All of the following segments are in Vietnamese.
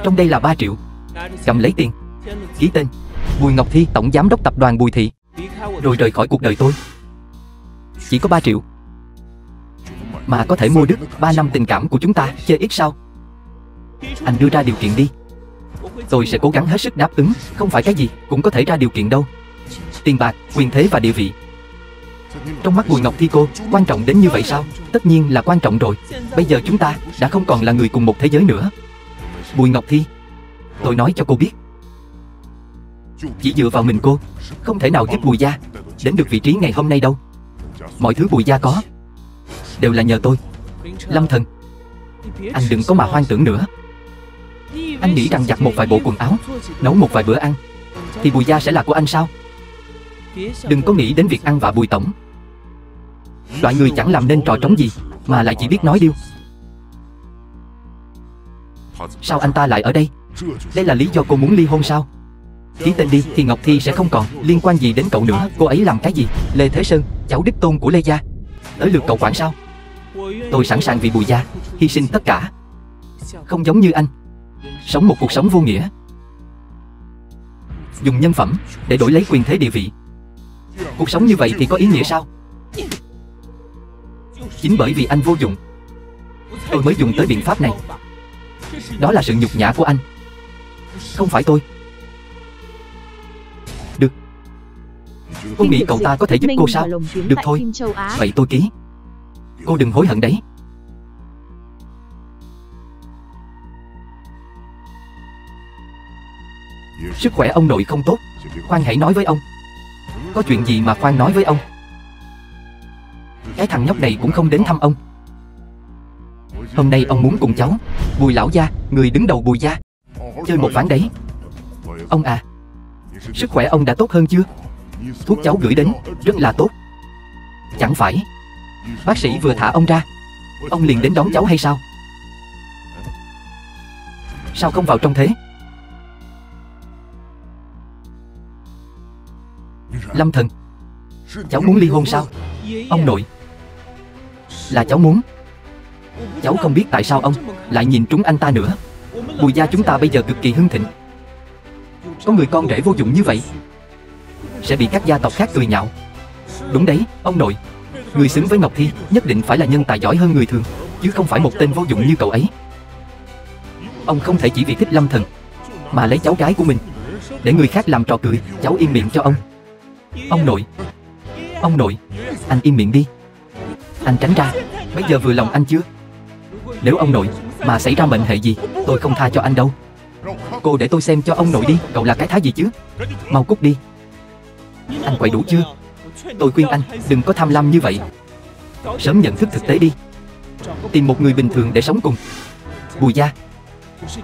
Trong đây là 3 triệu. Cầm lấy tiền, ký tên Bùi Ngọc Thi, tổng giám đốc tập đoàn Bùi Thị, rồi rời khỏi cuộc đời tôi. Chỉ có 3 triệu mà có thể mua đứt 3 năm tình cảm của chúng ta, chơi ít sao? Anh đưa ra điều kiện đi, tôi sẽ cố gắng hết sức đáp ứng. Không phải cái gì cũng có thể ra điều kiện đâu. Tiền bạc, quyền thế và địa vị, trong mắt Bùi Ngọc Thi cô quan trọng đến như vậy sao? Tất nhiên là quan trọng rồi. Bây giờ chúng ta đã không còn là người cùng một thế giới nữa. Bùi Ngọc Thi, tôi nói cho cô biết, chỉ dựa vào mình cô không thể nào giúp Bùi gia đến được vị trí ngày hôm nay đâu. Mọi thứ Bùi gia có đều là nhờ tôi. Lâm Thần, anh đừng có mà hoang tưởng nữa. Anh nghĩ rằng giặt một vài bộ quần áo, nấu một vài bữa ăn thì Bùi gia sẽ là của anh sao? Đừng có nghĩ đến việc ăn vạ Bùi tổng. Loại người chẳng làm nên trò trống gì mà lại chỉ biết nói điêu. Sao anh ta lại ở đây? Đây là lý do cô muốn ly hôn sao? Ký tên đi thì Ngọc Thi sẽ không còn liên quan gì đến cậu nữa. Cô ấy làm cái gì? Lê Thế Sơn, cháu đích tôn của Lê gia, tới lượt cậu quản sao? Tôi sẵn sàng vì Bùi gia hy sinh tất cả. Không giống như anh, sống một cuộc sống vô nghĩa, dùng nhân phẩm để đổi lấy quyền thế địa vị. Cuộc sống như vậy thì có ý nghĩa sao? Chính bởi vì anh vô dụng, tôi mới dùng tới biện pháp này. Đó là sự nhục nhã của anh, không phải tôi. Được, cô nghĩ cậu ta có thể giúp cô sao? Được thôi, vậy tôi ký. Cô đừng hối hận đấy. Sức khỏe ông nội không tốt, khoan hãy nói với ông. Có chuyện gì mà khoan nói với ông? Cái thằng nhóc này cũng không đến thăm ông. Hôm nay ông muốn cùng cháu, Bùi lão gia, người đứng đầu Bùi gia, chơi một ván đấy. Ông à, sức khỏe ông đã tốt hơn chưa? Thuốc cháu gửi đến rất là tốt. Chẳng phải bác sĩ vừa thả ông ra, ông liền đến đón cháu hay sao? Sao không vào trong thế? Lâm Thần, cháu muốn ly hôn sao? Ông nội, là cháu muốn. Cháu không biết tại sao ông lại nhìn trúng anh ta nữa. Bùi gia chúng ta bây giờ cực kỳ hưng thịnh, có người con rể vô dụng như vậy sẽ bị các gia tộc khác cười nhạo. Đúng đấy, ông nội, người xứng với Ngọc Thi nhất định phải là nhân tài giỏi hơn người thường, chứ không phải một tên vô dụng như cậu ấy. Ông không thể chỉ vì thích Lâm Thần mà lấy cháu gái của mình để người khác làm trò cười. Cháu im miệng cho ông. Ông nội, anh im miệng đi. Anh tránh ra, bây giờ vừa lòng anh chưa? Nếu ông nội mà xảy ra mệnh hệ gì, tôi không tha cho anh đâu. Cô để tôi xem cho ông nội đi. Cậu là cái thá gì chứ? Mau cút đi. Anh quậy đủ chưa? Tôi khuyên anh đừng có tham lam như vậy. Sớm nhận thức thực tế đi, tìm một người bình thường để sống cùng. Bùi gia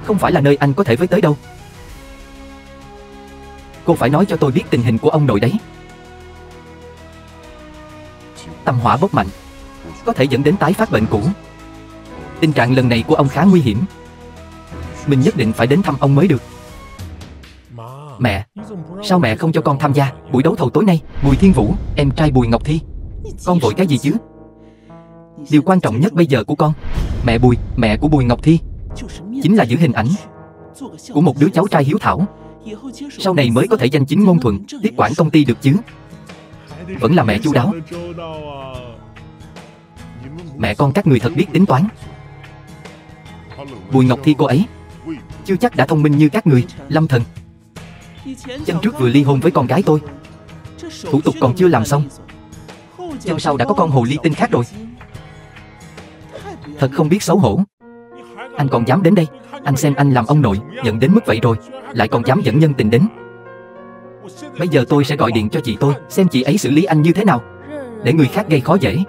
không phải là nơi anh có thể với tới đâu. Cô phải nói cho tôi biết tình hình của ông nội đấy. Tâm hỏa bốc mạnh có thể dẫn đến tái phát bệnh cũ. Tình trạng lần này của ông khá nguy hiểm. Mình nhất định phải đến thăm ông mới được. Mẹ, sao mẹ không cho con tham gia buổi đấu thầu tối nay? Bùi Thiên Vũ, em trai Bùi Ngọc Thi. Con vội cái gì chứ? Điều quan trọng nhất bây giờ của con, mẹ Bùi, mẹ của Bùi Ngọc Thi, chính là giữ hình ảnh của một đứa cháu trai hiếu thảo, sau này mới có thể danh chính ngôn thuận tiếp quản công ty được chứ. Vẫn là mẹ chu đáo. Mẹ con các người thật biết tính toán. Bùi Ngọc Thi cô ấy chưa chắc đã thông minh như các người. Lâm Thần, chân trước vừa ly hôn với con gái tôi, thủ tục còn chưa làm xong, chân sau đã có con hồ ly tinh khác rồi. Thật không biết xấu hổ. Anh còn dám đến đây? Anh xem anh làm ông nội giận đến mức vậy rồi, lại còn dám dẫn nhân tình đến. Bây giờ tôi sẽ gọi điện cho chị tôi, xem chị ấy xử lý anh như thế nào, để người khác gây khó dễ.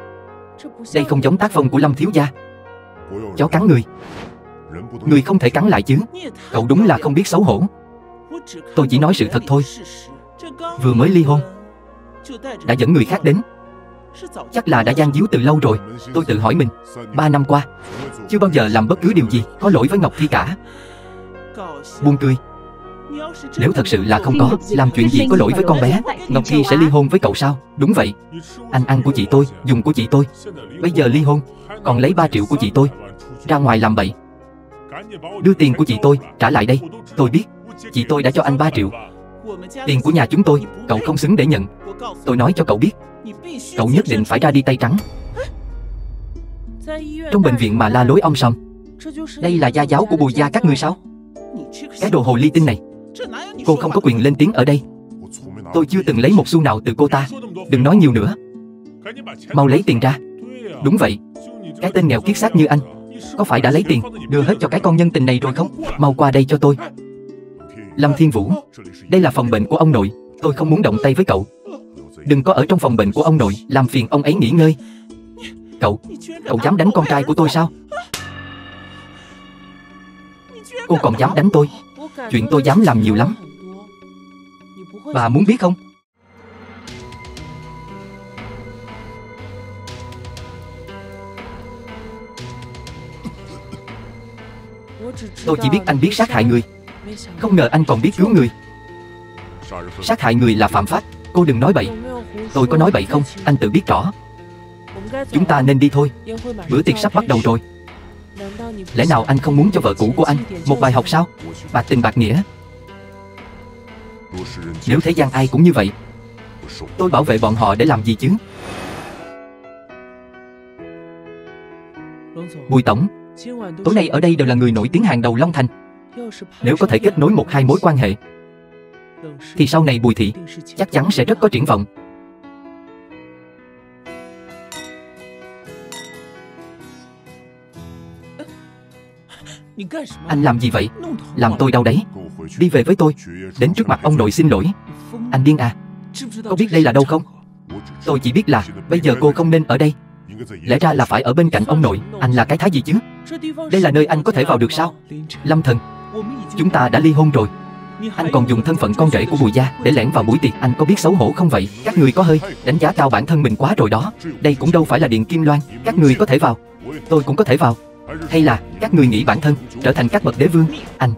Đây không giống tác phong của Lâm thiếu gia. Chó cắn người, người không thể cắn lại chứ. Cậu đúng là không biết xấu hổ. Tôi chỉ nói sự thật thôi. Vừa mới ly hôn đã dẫn người khác đến, chắc là đã gian díu từ lâu rồi. Tôi tự hỏi mình, 3 năm qua chưa bao giờ làm bất cứ điều gì có lỗi với Ngọc Thi cả. Buồn cười. Nếu thật sự là không có làm chuyện gì có lỗi với con bé, Ngọc Thi sẽ ly hôn với cậu sao? Đúng vậy. Anh ăn của chị tôi, dùng của chị tôi, bây giờ ly hôn còn lấy 3 triệu của chị tôi ra ngoài làm bậy. Đưa tiền của chị tôi trả lại đây. Tôi biết chị tôi đã cho anh 3 triệu. Tiền của nhà chúng tôi, cậu không xứng để nhận. Tôi nói cho cậu biết, cậu nhất định phải ra đi tay trắng. Trong bệnh viện mà la lối om sòm. Đây là gia giáo của Bùi gia các ngươi sao? Cái đồ hồ ly tinh này. Cô không có quyền lên tiếng ở đây. Tôi chưa từng lấy một xu nào từ cô ta. Đừng nói nhiều nữa. Mau lấy tiền ra. Đúng vậy. Cái tên nghèo kiết xác như anh, có phải đã lấy tiền đưa hết cho cái con nhân tình này rồi không? Mau qua đây cho tôi. Lâm Thiên Vũ, đây là phòng bệnh của ông nội. Tôi không muốn động tay với cậu. Đừng có ở trong phòng bệnh của ông nội, làm phiền ông ấy nghỉ ngơi. Cậu dám đánh con trai của tôi sao? Cô còn dám đánh tôi? Chuyện tôi dám làm nhiều lắm. Bà muốn biết không? Tôi chỉ biết anh biết sát hại người, không ngờ anh còn biết cứu người. Sát hại người là phạm pháp. Cô đừng nói bậy. Tôi có nói bậy không? Anh tự biết rõ. Chúng ta nên đi thôi. Bữa tiệc sắp bắt đầu rồi. Lẽ nào anh không muốn cho vợ cũ của anh một bài học sao? Bạc tình bạc nghĩa. Nếu thế gian ai cũng như vậy, tôi bảo vệ bọn họ để làm gì chứ? Bùi tổng, tối nay ở đây đều là người nổi tiếng hàng đầu Long Thành. Nếu có thể kết nối 1-2 mối quan hệ, thì sau này Bùi thị chắc chắn sẽ rất có triển vọng. Anh làm gì vậy? Làm tôi đau đấy. Đi về với tôi. Đến trước mặt ông nội xin lỗi. Anh điên à? Có biết đây là đâu không? Tôi chỉ biết là bây giờ cô không nên ở đây. Lẽ ra là phải ở bên cạnh ông nội. Anh là cái thá gì chứ? Đây là nơi anh có thể vào được sao? Lâm thần, chúng ta đã ly hôn rồi. Anh còn dùng thân phận con rể của Bùi gia để lẻn vào buổi tiệc. Anh có biết xấu hổ không vậy? Các người có hơi đánh giá cao bản thân mình quá rồi đó. Đây cũng đâu phải là Điện Kim Loan. Các người có thể vào, tôi cũng có thể vào. Hay là các người nghĩ bản thân trở thành các bậc đế vương? Anh.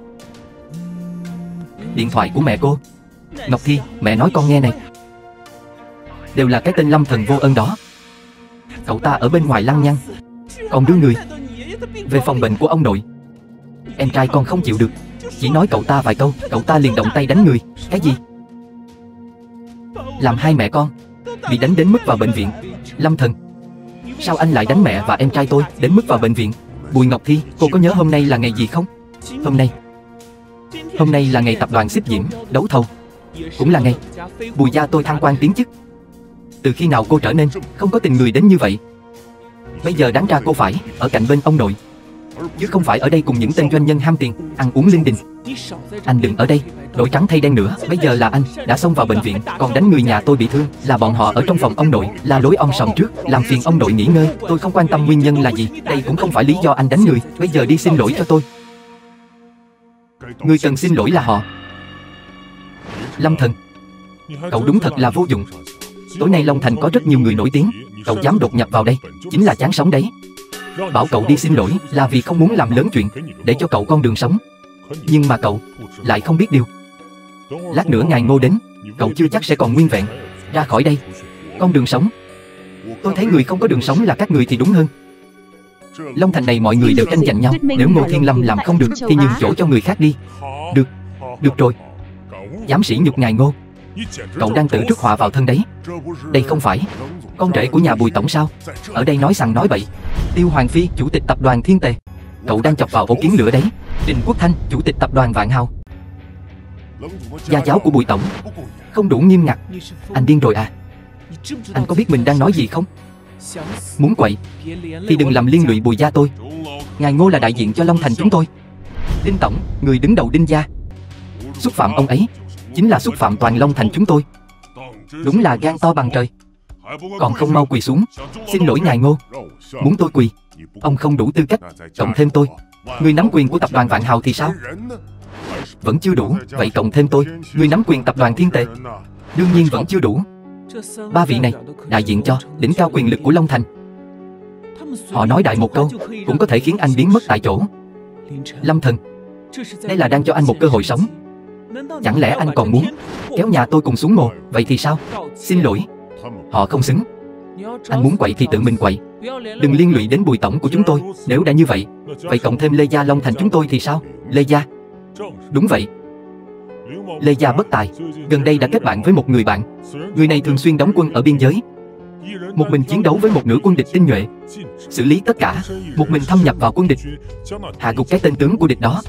Điện thoại của mẹ cô. Ngọc Thi, mẹ nói con nghe này. Đều là cái tên Lâm thần vô ơn đó. Cậu ta ở bên ngoài lăng nhăng, còn đưa người về phòng bệnh của ông nội. Em trai con không chịu được, chỉ nói cậu ta vài câu, cậu ta liền động tay đánh người. Cái gì? Làm hai mẹ con bị đánh đến mức vào bệnh viện. Lâm thần, sao anh lại đánh mẹ và em trai tôi đến mức vào bệnh viện? Bùi Ngọc Thi, cô có nhớ hôm nay là ngày gì không? Hôm nay là ngày tập đoàn Xích Diễm đấu thầu, cũng là ngày Bùi gia tôi thăng quan tiến chức. Từ khi nào cô trở nên không có tình người đến như vậy? Bây giờ đáng ra cô phải ở cạnh bên ông nội, chứ không phải ở đây cùng những tên doanh nhân ham tiền, ăn uống linh đình. Anh đừng ở đây đổi trắng thay đen nữa. Bây giờ là anh đã xông vào bệnh viện, còn đánh người nhà tôi bị thương. Là bọn họ ở trong phòng ông nội la lối om sòm trước, làm phiền ông nội nghỉ ngơi. Tôi không quan tâm nguyên nhân là gì. Đây cũng không phải lý do anh đánh người. Bây giờ đi xin lỗi cho tôi. Người cần xin lỗi là họ. Lâm thần, cậu đúng thật là vô dụng. Tối nay Long Thành có rất nhiều người nổi tiếng. Cậu dám đột nhập vào đây, chính là chán sống đấy. Bảo cậu đi xin lỗi là vì không muốn làm lớn chuyện, để cho cậu con đường sống. Nhưng mà cậu lại không biết điều. Lát nữa ngài Ngô đến, cậu chưa chắc sẽ còn nguyên vẹn. Ra khỏi đây. Con đường sống. Tôi thấy người không có đường sống là các người thì đúng hơn. Long Thành này mọi người đều tranh giành nhau. Nếu Ngô Thiên Lâm làm không được thì nhường chỗ cho người khác đi. Được rồi. Dám sỉ nhục ngài Ngô, cậu đang tự rước họa vào thân đấy. Đây không phải con rể của nhà Bùi tổng sao? Ở đây nói sằng nói bậy. Tiêu Hoàng Phi, chủ tịch tập đoàn Thiên Tề, cậu đang chọc vào ổ kiến lửa đấy. Trình Quốc Thanh, chủ tịch tập đoàn Vạn Hào. Gia giáo của Bùi tổng không đủ nghiêm ngặt. Anh điên rồi à? Anh có biết mình đang nói gì không? Muốn quậy thì đừng làm liên lụy Bùi gia tôi. Ngài Ngô là đại diện cho Long Thành chúng tôi. Đinh tổng, người đứng đầu Đinh gia, xúc phạm ông ấy chính là xúc phạm toàn Long Thành chúng tôi. Đúng là gan to bằng trời. Còn không mau quỳ xuống xin lỗi ngài Ngô. Muốn tôi quỳ, ông không đủ tư cách. Cộng thêm tôi, người nắm quyền của tập đoàn Vạn Hào thì sao? Vẫn chưa đủ. Vậy cộng thêm tôi, người nắm quyền tập đoàn Thiên Tề, đương nhiên vẫn chưa đủ. Ba vị này đại diện cho đỉnh cao quyền lực của Long Thành. Họ nói đại một câu cũng có thể khiến anh biến mất tại chỗ. Lâm thần, đây là đang cho anh một cơ hội sống. Chẳng lẽ anh còn muốn kéo nhà tôi cùng xuống mồ? Vậy thì sao? Xin lỗi, họ không xứng. Anh muốn quậy thì tự mình quậy, đừng liên lụy đến Bùi tổng của chúng tôi. Nếu đã như vậy, vậy cộng thêm Lê Gia Long Thành chúng tôi thì sao? Lê Gia? Đúng vậy. Lê Gia bất tài, gần đây đã kết bạn với một người bạn. Người này thường xuyên đóng quân ở biên giới, một mình chiến đấu với một nửa quân địch tinh nhuệ, xử lý tất cả, một mình thâm nhập vào quân địch, hạ gục cái tên tướng của địch đó,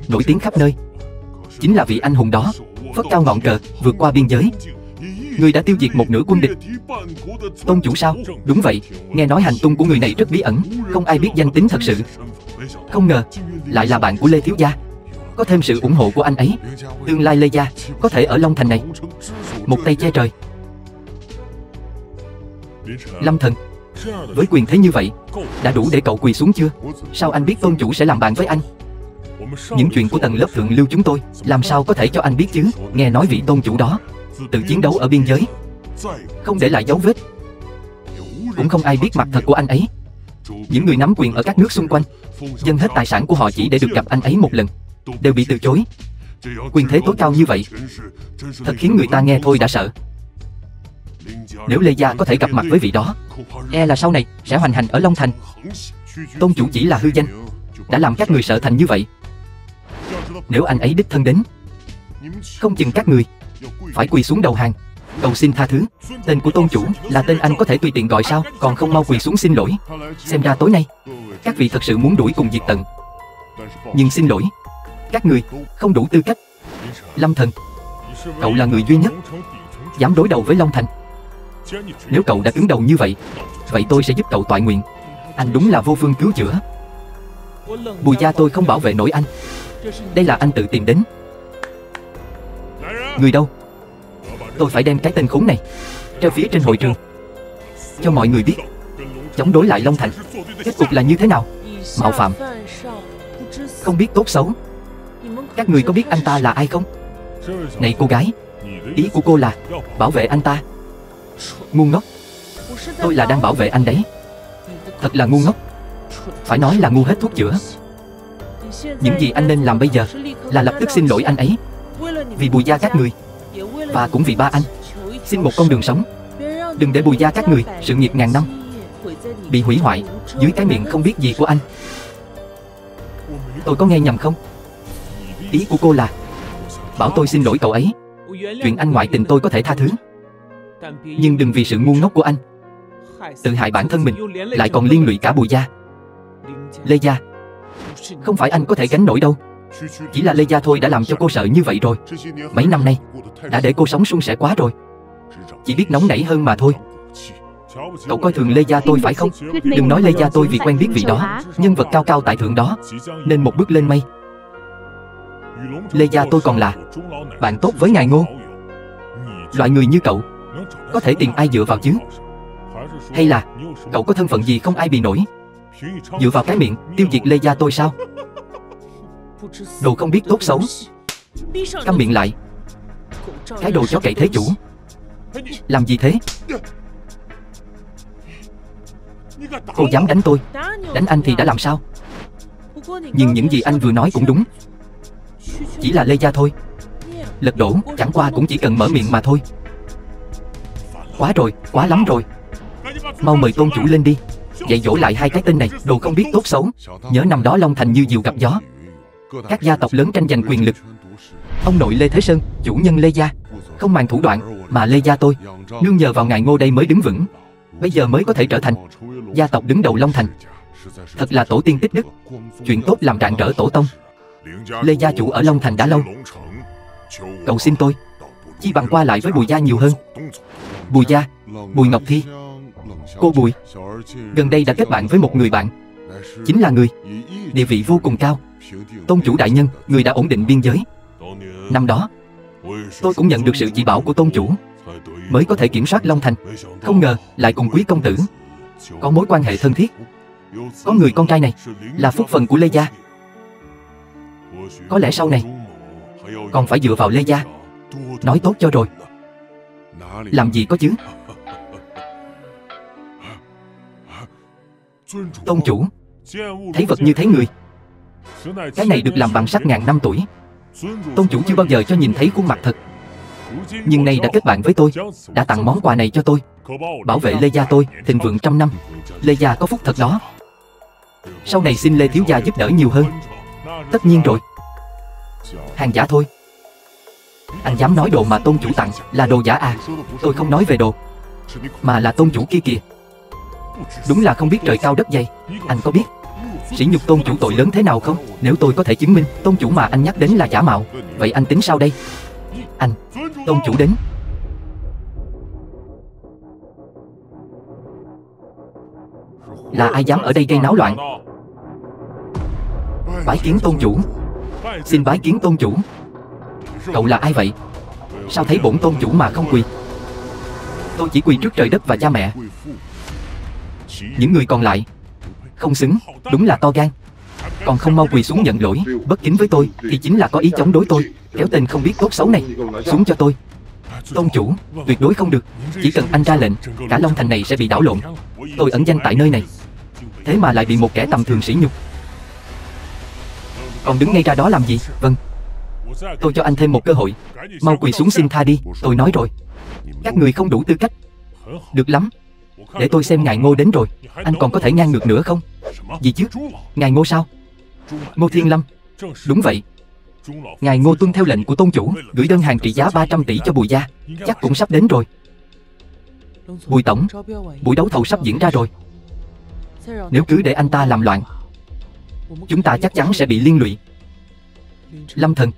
nổi tiếng khắp nơi. Chính là vị anh hùng đó, phất cao ngọn cờ, vượt qua biên giới. Người đã tiêu diệt một nửa quân địch. Tôn chủ sao? Đúng vậy, nghe nói hành tung của người này rất bí ẩn, không ai biết danh tính thật sự. Không ngờ, lại là bạn của Lê thiếu gia. Có thêm sự ủng hộ của anh ấy, tương lai Lê Gia có thể ở Long Thành này một tay che trời. Lâm thần, với quyền thế như vậy, đã đủ để cậu quỳ xuống chưa? Sao anh biết tôn chủ sẽ làm bạn với anh? Những chuyện của tầng lớp thượng lưu chúng tôi, làm sao có thể cho anh biết chứ? Nghe nói vị tôn chủ đó tự chiến đấu ở biên giới, không để lại dấu vết, cũng không ai biết mặt thật của anh ấy. Những người nắm quyền ở các nước xung quanh dâng hết tài sản của họ chỉ để được gặp anh ấy một lần, đều bị từ chối. Quyền thế tối cao như vậy, thật khiến người ta nghe thôi đã sợ. Nếu Lê Gia có thể gặp mặt với vị đó, e là sau này sẽ hoành hành ở Long Thành. Tôn chủ chỉ là hư danh, đã làm các người sợ thành như vậy. Nếu anh ấy đích thân đến, không chừng các người phải quỳ xuống đầu hàng, cầu xin tha thứ. Tên của tôn chủ là tên anh có thể tùy tiện gọi sao? Còn không mau quỳ xuống xin lỗi. Xem ra tối nay các vị thật sự muốn đuổi cùng diệt tận. Nhưng xin lỗi, các người không đủ tư cách. Lâm thần, cậu là người duy nhất dám đối đầu với Long Thành. Nếu cậu đã cứng đầu như vậy, vậy tôi sẽ giúp cậu toại nguyện. Anh đúng là vô phương cứu chữa. Bùi gia tôi không bảo vệ nổi anh. Đây là anh tự tìm đến. Người đâu? Tôi phải đem cái tên khốn này treo phía trên hội trường, cho mọi người biết chống đối lại Long Thành kết cục là như thế nào. Mạo phạm, không biết tốt xấu. Các người có biết anh ta là ai không? Này cô gái, ý của cô là bảo vệ anh ta? Ngu ngốc. Tôi là đang bảo vệ anh đấy. Thật là ngu ngốc. Phải nói là ngu hết thuốc chữa. Những gì anh nên làm bây giờ là lập tức xin lỗi anh ấy. Vì Bùi gia các người, và cũng vì ba anh, xin một con đường sống. Đừng để Bùi gia các người sự nghiệp ngàn năm bị hủy hoại dưới cái miệng không biết gì của anh. Tôi có nghe nhầm không? Ý của cô là bảo tôi xin lỗi cậu ấy. Chuyện anh ngoại tình tôi có thể tha thứ, nhưng đừng vì sự ngu ngốc của anh tự hại bản thân mình, lại còn liên lụy cả Bùi gia. Lê Gia, không phải anh có thể gánh nổi đâu. Chỉ là Lê Gia thôi đã làm cho cô sợ như vậy rồi. Mấy năm nay đã để cô sống suôn sẻ quá rồi, chỉ biết nóng nảy hơn mà thôi. Cậu coi thường Lê Gia tôi phải không? Đừng nói Lê Gia tôi vì quen biết vị đó, nhân vật cao cao tại thượng đó, nên một bước lên mây. Lê Gia tôi còn là bạn tốt với ngài Ngô. Loại người như cậu có thể tìm ai dựa vào chứ? Hay là cậu có thân phận gì không ai bì nổi, dựa vào cái miệng tiêu diệt Lê Gia tôi sao? Đồ không biết tốt xấu, câm miệng lại. Cái đồ chó cậy thế chủ. Làm gì thế? Cô dám đánh tôi? Đánh anh thì đã làm sao? Nhưng những gì anh vừa nói cũng đúng. Chỉ là Lê Gia thôi, lật đổ chẳng qua cũng chỉ cần mở miệng mà thôi. Quá rồi, quá lắm rồi. Mau mời tôn chủ lên đi, dạy dỗ lại hai cái tên này. Đồ không biết tốt xấu. Nhớ năm đó Long Thành như diều gặp gió, các gia tộc lớn tranh giành quyền lực. Ông nội Lê Thế Sơn, chủ nhân Lê Gia, không màng thủ đoạn, mà Lê Gia tôi nương nhờ vào ngài Ngô đây mới đứng vững. Bây giờ mới có thể trở thành gia tộc đứng đầu Long Thành. Thật là tổ tiên tích đức, chuyện tốt làm rạng rỡ tổ tông. Lê gia chủ ở Long Thành đã lâu, cậu xin tôi chi bằng qua lại với Bùi gia nhiều hơn. Bùi gia, Bùi Ngọc Thi, cô Bùi gần đây đã kết bạn với một người bạn, chính là người địa vị vô cùng cao, tôn chủ đại nhân, người đã ổn định biên giới. Năm đó tôi cũng nhận được sự chỉ bảo của tôn chủ mới có thể kiểm soát Long Thành. Không ngờ lại cùng quý công tử có mối quan hệ thân thiết. Có người con trai này là phúc phần của Lê gia. Có lẽ sau này còn phải dựa vào Lê gia nói tốt cho rồi. Làm gì có chứ. Tôn chủ, thấy vật như thấy người, cái này được làm bằng sắt ngàn năm tuổi. Tôn chủ chưa bao giờ cho nhìn thấy khuôn mặt thật, nhưng nay đã kết bạn với tôi, đã tặng món quà này cho tôi. Bảo vệ Lê gia tôi thịnh vượng trăm năm. Lê gia có phúc thật đó. Sau này xin Lê thiếu gia giúp đỡ nhiều hơn. Tất nhiên rồi. Hàng giả thôi. Anh dám nói đồ mà tôn chủ tặng là đồ giả à? Tôi không nói về đồ, mà là tôn chủ kia kìa. Đúng là không biết trời cao đất dày. Anh có biết sỉ nhục tôn chủ tội lớn thế nào không? Nếu tôi có thể chứng minh tôn chủ mà anh nhắc đến là giả mạo, vậy anh tính sao đây? Anh, tôn chủ đến. Là ai dám ở đây gây náo loạn? Bái kiến tôn chủ. Xin bái kiến tôn chủ. Cậu là ai vậy? Sao thấy bổn tôn chủ mà không quỳ? Tôi chỉ quỳ trước trời đất và cha mẹ. Những người còn lại không xứng, đúng là to gan. Còn không mau quỳ xuống nhận lỗi. Bất kính với tôi thì chính là có ý chống đối tôi. Kéo tên không biết tốt xấu này xuống cho tôi. Tôn chủ, tuyệt đối không được. Chỉ cần anh ra lệnh, cả Long Thành này sẽ bị đảo lộn. Tôi ẩn danh tại nơi này, thế mà lại bị một kẻ tầm thường sỉ nhục. Còn đứng ngay ra đó làm gì? Vâng, tôi cho anh thêm một cơ hội. Mau quỳ xuống xin tha đi. Tôi nói rồi, các người không đủ tư cách. Được lắm, để tôi xem ngài Ngô đến rồi. Anh còn có thể ngang ngược nữa không? Gì chứ? Ngài Ngô sao? Ngô Thiên Lâm. Đúng vậy. Ngài Ngô tuân theo lệnh của tôn chủ, gửi đơn hàng trị giá 300 tỷ cho Bùi gia. Chắc cũng sắp đến rồi. Bùi tổng, buổi đấu thầu sắp diễn ra rồi. Nếu cứ để anh ta làm loạn, chúng ta chắc chắn sẽ bị liên lụy. Lâm thần,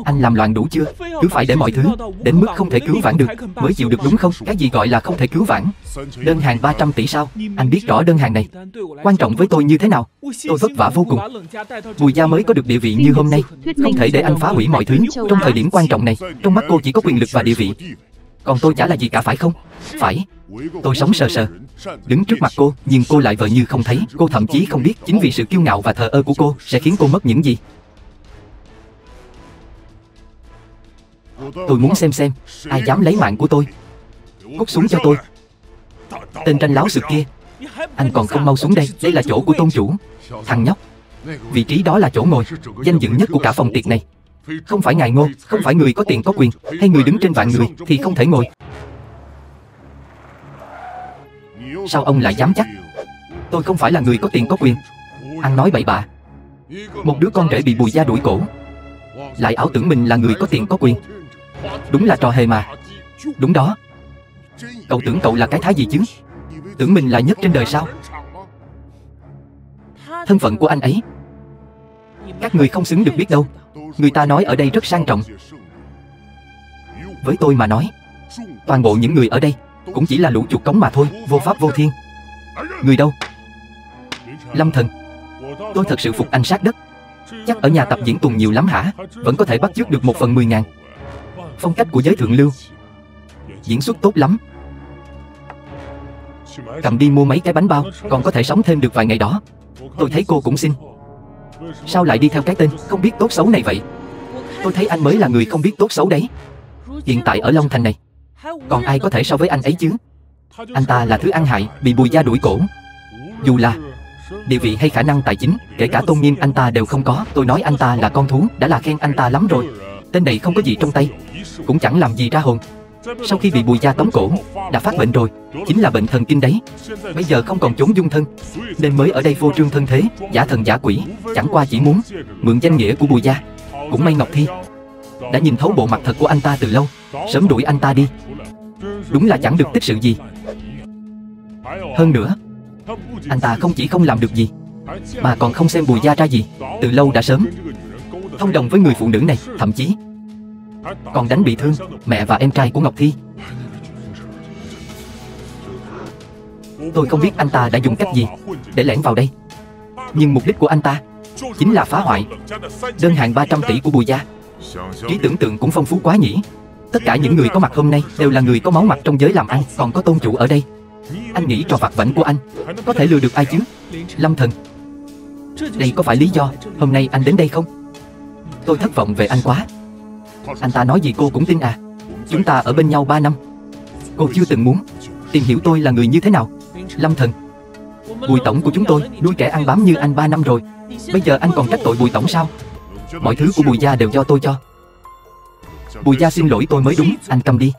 anh làm loạn đủ chưa? Cứ phải để mọi thứ đến mức không thể cứu vãn được mới chịu được đúng không? Cái gì gọi là không thể cứu vãn? Đơn hàng 300 tỷ sao? Anh biết rõ đơn hàng này quan trọng với tôi như thế nào. Tôi vất vả vô cùng. Bùi gia mới có được địa vị như hôm nay. Không thể để anh phá hủy mọi thứ trong thời điểm quan trọng này. Trong mắt cô chỉ có quyền lực và địa vị, còn tôi chả là gì cả, phải không? Phải. Tôi sống sờ sờ đứng trước mặt cô, nhưng cô lại vờ như không thấy. Cô thậm chí không biết chính vì sự kiêu ngạo và thờ ơ của cô sẽ khiến cô mất những gì. Tôi muốn xem ai dám lấy mạng của tôi. Cút xuống cho tôi. Tên tranh láo xược kia, anh còn không mau xuống đây. Đây là chỗ của tôn chủ. Thằng nhóc, vị trí đó là chỗ ngồi danh dự nhất của cả phòng tiệc này. Không phải ngài Ngô, không phải người có tiền có quyền, hay người đứng trên vạn người thì không thể ngồi. Sao ông lại dám chắc tôi không phải là người có tiền có quyền? Ăn nói bậy bạ. Một đứa con rể bị Bùi gia đuổi cổ, lại ảo tưởng mình là người có tiền có quyền. Đúng là trò hề mà. Đúng đó. Cậu tưởng cậu là cái thá gì chứ? Tưởng mình là nhất trên đời sao? Thân phận của anh ấy các người không xứng được biết đâu. Người ta nói ở đây rất sang trọng. Với tôi mà nói, toàn bộ những người ở đây cũng chỉ là lũ chuột cống mà thôi, vô pháp vô thiên. Người đâu? Lâm thần, tôi thật sự phục anh sát đất. Chắc ở nhà tập diễn tuồng nhiều lắm hả? Vẫn có thể bắt chước được 1/10.000. Phong cách của giới thượng lưu, diễn xuất tốt lắm. Cầm đi mua mấy cái bánh bao, còn có thể sống thêm được vài ngày đó. Tôi thấy cô cũng xinh. Sao lại đi theo cái tên không biết tốt xấu này vậy? Tôi thấy anh mới là người không biết tốt xấu đấy. Hiện tại ở Long Thành này, còn ai có thể so với anh ấy chứ? Anh ta là thứ ăn hại, bị Bùi gia đuổi cổ. Dù là địa vị hay khả năng tài chính, kể cả tôn nghiêm anh ta đều không có. Tôi nói anh ta là con thú, đã là khen anh ta lắm rồi. Tên này không có gì trong tay, cũng chẳng làm gì ra hồn. Sau khi bị Bùi gia tống cổ, đã phát bệnh rồi. Chính là bệnh thần kinh đấy. Bây giờ không còn chốn dung thân, nên mới ở đây phô trương thân thế, giả thần giả quỷ. Chẳng qua chỉ muốn mượn danh nghĩa của Bùi gia. Cũng may Ngọc Thi đã nhìn thấu bộ mặt thật của anh ta từ lâu, sớm đuổi anh ta đi. Đúng là chẳng được tích sự gì. Hơn nữa, anh ta không chỉ không làm được gì, mà còn không xem Bùi gia ra gì. Từ lâu đã sớm thông đồng với người phụ nữ này, thậm chí còn đánh bị thương mẹ và em trai của Ngọc Thi. Tôi không biết anh ta đã dùng cách gì để lẻn vào đây, nhưng mục đích của anh ta chính là phá hoại đơn hàng 300 tỷ của Bùi gia. Trí tưởng tượng cũng phong phú quá nhỉ. Tất cả những người có mặt hôm nay đều là người có máu mặt trong giới làm ăn. Còn có tôn chủ ở đây, anh nghĩ trò vặt vãnh của anh có thể lừa được ai chứ? Lâm thần, đây có phải lý do hôm nay anh đến đây không? Tôi thất vọng về anh quá. Anh ta nói gì cô cũng tin à? Chúng ta ở bên nhau 3 năm, cô chưa từng muốn tìm hiểu tôi là người như thế nào. Lâm thần, Bùi tổng của chúng tôi nuôi kẻ ăn bám như anh 3 năm rồi. Bây giờ anh còn trách tội Bùi tổng sao? Mọi thứ của Bùi gia đều do tôi cho. Bùi gia xin lỗi tôi mới đúng. Anh cầm đi.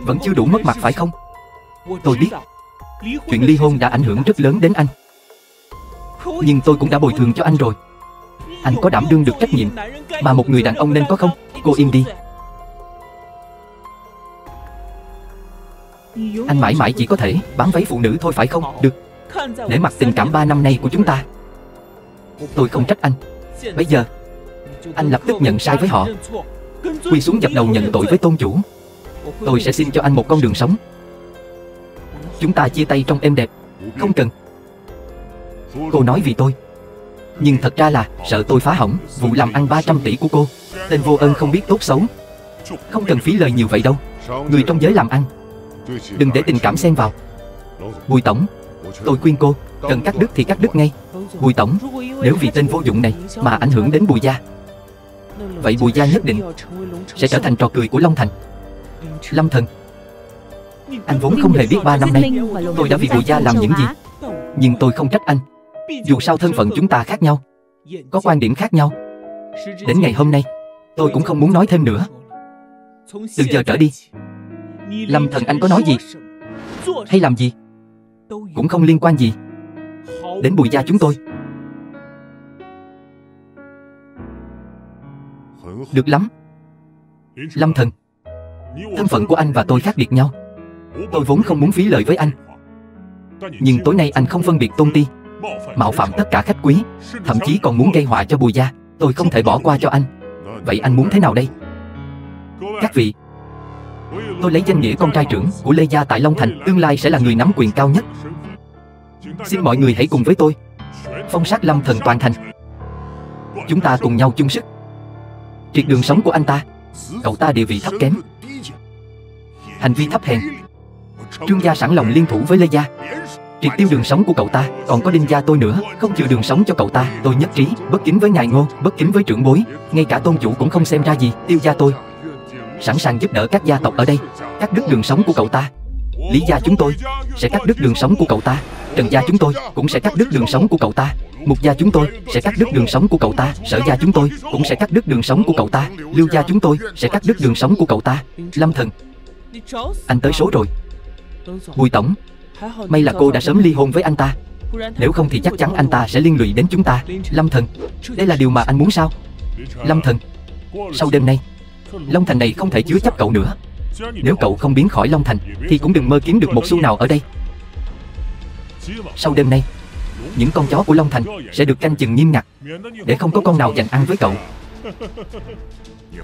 Vẫn chưa đủ mất mặt phải không? Tôi biết chuyện ly hôn đã ảnh hưởng rất lớn đến anh, nhưng tôi cũng đã bồi thường cho anh rồi. Anh có đảm đương được trách nhiệm mà một người đàn ông nên có không? Cô im đi. Anh mãi mãi chỉ có thể bám váy phụ nữ thôi phải không? Được. Để mặc tình cảm 3 năm nay của chúng ta, tôi không trách anh. Bây giờ anh lập tức nhận sai với họ, quỳ xuống dập đầu nhận tội với tôn chủ. Tôi sẽ xin cho anh một con đường sống. Chúng ta chia tay trong êm đẹp. Không cần. Cô nói vì tôi, nhưng thật ra là sợ tôi phá hỏng vụ làm ăn 300 tỷ của cô. Tên vô ơn không biết tốt xấu. Không cần phí lời nhiều vậy đâu. Người trong giới làm ăn, đừng để tình cảm xen vào. Bùi tổng, tôi khuyên cô, cần cắt đứt thì cắt đứt ngay. Bùi tổng, nếu vì tên vô dụng này mà ảnh hưởng đến Bùi gia, vậy Bùi gia nhất định sẽ trở thành trò cười của Long Thành. Lâm Thần, anh vốn không hề biết 3 năm nay tôi đã vì Bùi gia làm những gì. Nhưng tôi không trách anh. Dù sao thân phận chúng ta khác nhau, có quan điểm khác nhau. Đến ngày hôm nay, tôi cũng không muốn nói thêm nữa. Từ giờ trở đi, Lâm Thần anh có nói gì hay làm gì cũng không liên quan gì đến Bùi gia chúng tôi. Được lắm. Lâm Thần, thân phận của anh và tôi khác biệt nhau. Tôi vốn không muốn phí lời với anh, nhưng tối nay anh không phân biệt tôn ti, mạo phạm tất cả khách quý, thậm chí còn muốn gây họa cho Bùi gia. Tôi không thể bỏ qua cho anh. Vậy anh muốn thế nào đây? Các vị, tôi lấy danh nghĩa con trai trưởng của Lê gia tại Long Thành, tương lai sẽ là người nắm quyền cao nhất. Xin mọi người hãy cùng với tôi phong sát Lâm Thần toàn thành. Chúng ta cùng nhau chung sức triệt đường sống của anh ta. Cậu ta địa vị thấp kém, hành vi thấp hèn. Trương gia sẵn lòng liên thủ với Lê gia triệt tiêu đường sống của cậu ta. Còn có Đinh gia tôi nữa, không chừa đường sống cho cậu ta. Tôi nhất trí, bất kính với ngài Ngô, bất kính với trưởng bối, ngay cả tôn chủ cũng không xem ra gì. Tiêu gia tôi sẵn sàng giúp đỡ các gia tộc ở đây, cắt đứt đường sống của cậu ta. Lý gia chúng tôi sẽ cắt đứt đường sống của cậu ta. Trần gia chúng tôi cũng sẽ cắt đứt đường sống của cậu ta. Mục gia chúng tôi sẽ cắt đứt đường sống của cậu ta. Sở gia chúng tôi cũng sẽ cắt đứt đường sống của cậu ta. Lưu gia chúng tôi sẽ cắt đứt đường sống của cậu ta. Lâm Thần, anh tới số rồi. Bùi tổng, may là cô đã sớm ly hôn với anh ta, nếu không thì chắc chắn anh ta sẽ liên lụy đến chúng ta. Lâm Thần, đây là điều mà anh muốn sao? Lâm Thần, sau đêm nay, Long Thành này không thể chứa chấp cậu nữa. Nếu cậu không biến khỏi Long Thành thì cũng đừng mơ kiếm được một xu nào ở đây. Sau đêm nay, những con chó của Long Thành sẽ được canh chừng nghiêm ngặt, để không có con nào giành ăn với cậu.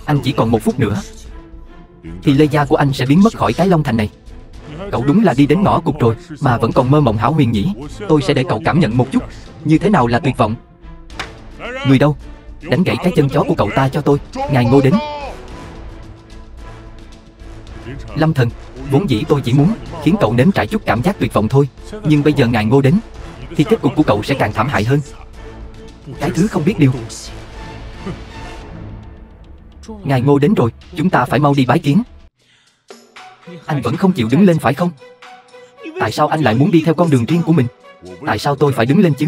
Anh chỉ còn 1 phút nữa thì Lê gia của anh sẽ biến mất khỏi cái Long Thành này. Cậu đúng là đi đến ngõ cụt rồi mà vẫn còn mơ mộng hão huyền nhỉ. Tôi sẽ để cậu cảm nhận một chút như thế nào là tuyệt vọng. Người đâu? Đánh gãy cái chân chó của cậu ta cho tôi. Ngài Ngô đến. Lâm Thần, vốn dĩ tôi chỉ muốn khiến cậu nếm trải chút cảm giác tuyệt vọng thôi, nhưng bây giờ ngài Ngô đến thì kết cục của cậu sẽ càng thảm hại hơn. Cái thứ không biết điều. Ngài Ngô đến rồi, chúng ta phải mau đi bái kiến. Anh vẫn không chịu đứng lên phải không? Tại sao anh lại muốn đi theo con đường riêng của mình? Tại sao tôi phải đứng lên chứ?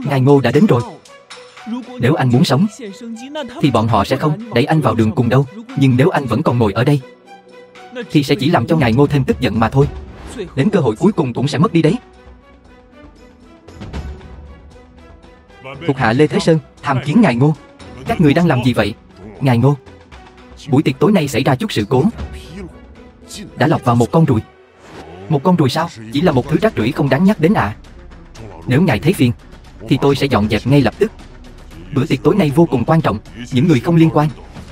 Ngài Ngô đã đến rồi. Nếu anh muốn sống thì bọn họ sẽ không đẩy anh vào đường cùng đâu. Nhưng nếu anh vẫn còn ngồi ở đây thì sẽ chỉ làm cho ngài Ngô thêm tức giận mà thôi. Đến cơ hội cuối cùng cũng sẽ mất đi đấy. Thuộc hạ Lê Thế Sơn tham kiến ngài Ngô. Các người đang làm gì vậy? Ngài Ngô, buổi tiệc tối nay xảy ra chút sự cố, đã lọt vào một con ruồi. Một con ruồi sao? Chỉ là một thứ rác rưởi không đáng nhắc đến ạ. Nếu ngài thấy phiền thì tôi sẽ dọn dẹp ngay lập tức. Bữa tiệc tối nay vô cùng quan trọng, những người không liên quan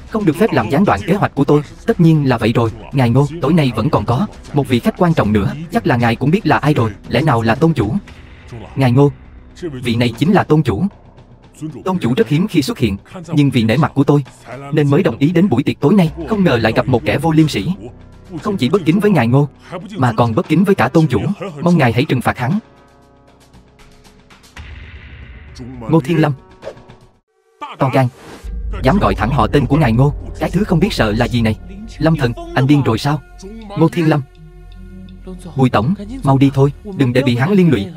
không được phép làm gián đoạn kế hoạch của tôi. Tất nhiên là vậy rồi. Ngài Ngô, tối nay vẫn còn có một vị khách quan trọng nữa. Chắc là ngài cũng biết là ai rồi. Lẽ nào là tôn chủ? Ngài Ngô, vị này chính là tôn chủ. Tôn chủ rất hiếm khi xuất hiện, nhưng vì nể mặt của tôi nên mới đồng ý đến buổi tiệc tối nay. Không ngờ lại gặp một kẻ vô liêm sỉ, không chỉ bất kính với ngài Ngô mà còn bất kính với cả tôn chủ. Mong ngài hãy trừng phạt hắn. Ngô Thiên Lâm, to gan, dám gọi thẳng họ tên của ngài Ngô. Cái thứ không biết sợ là gì này? Lâm Thần, anh điên rồi sao? Ngô Thiên Lâm, Bùi tổng, mau đi thôi, đừng để bị hắn liên lụy.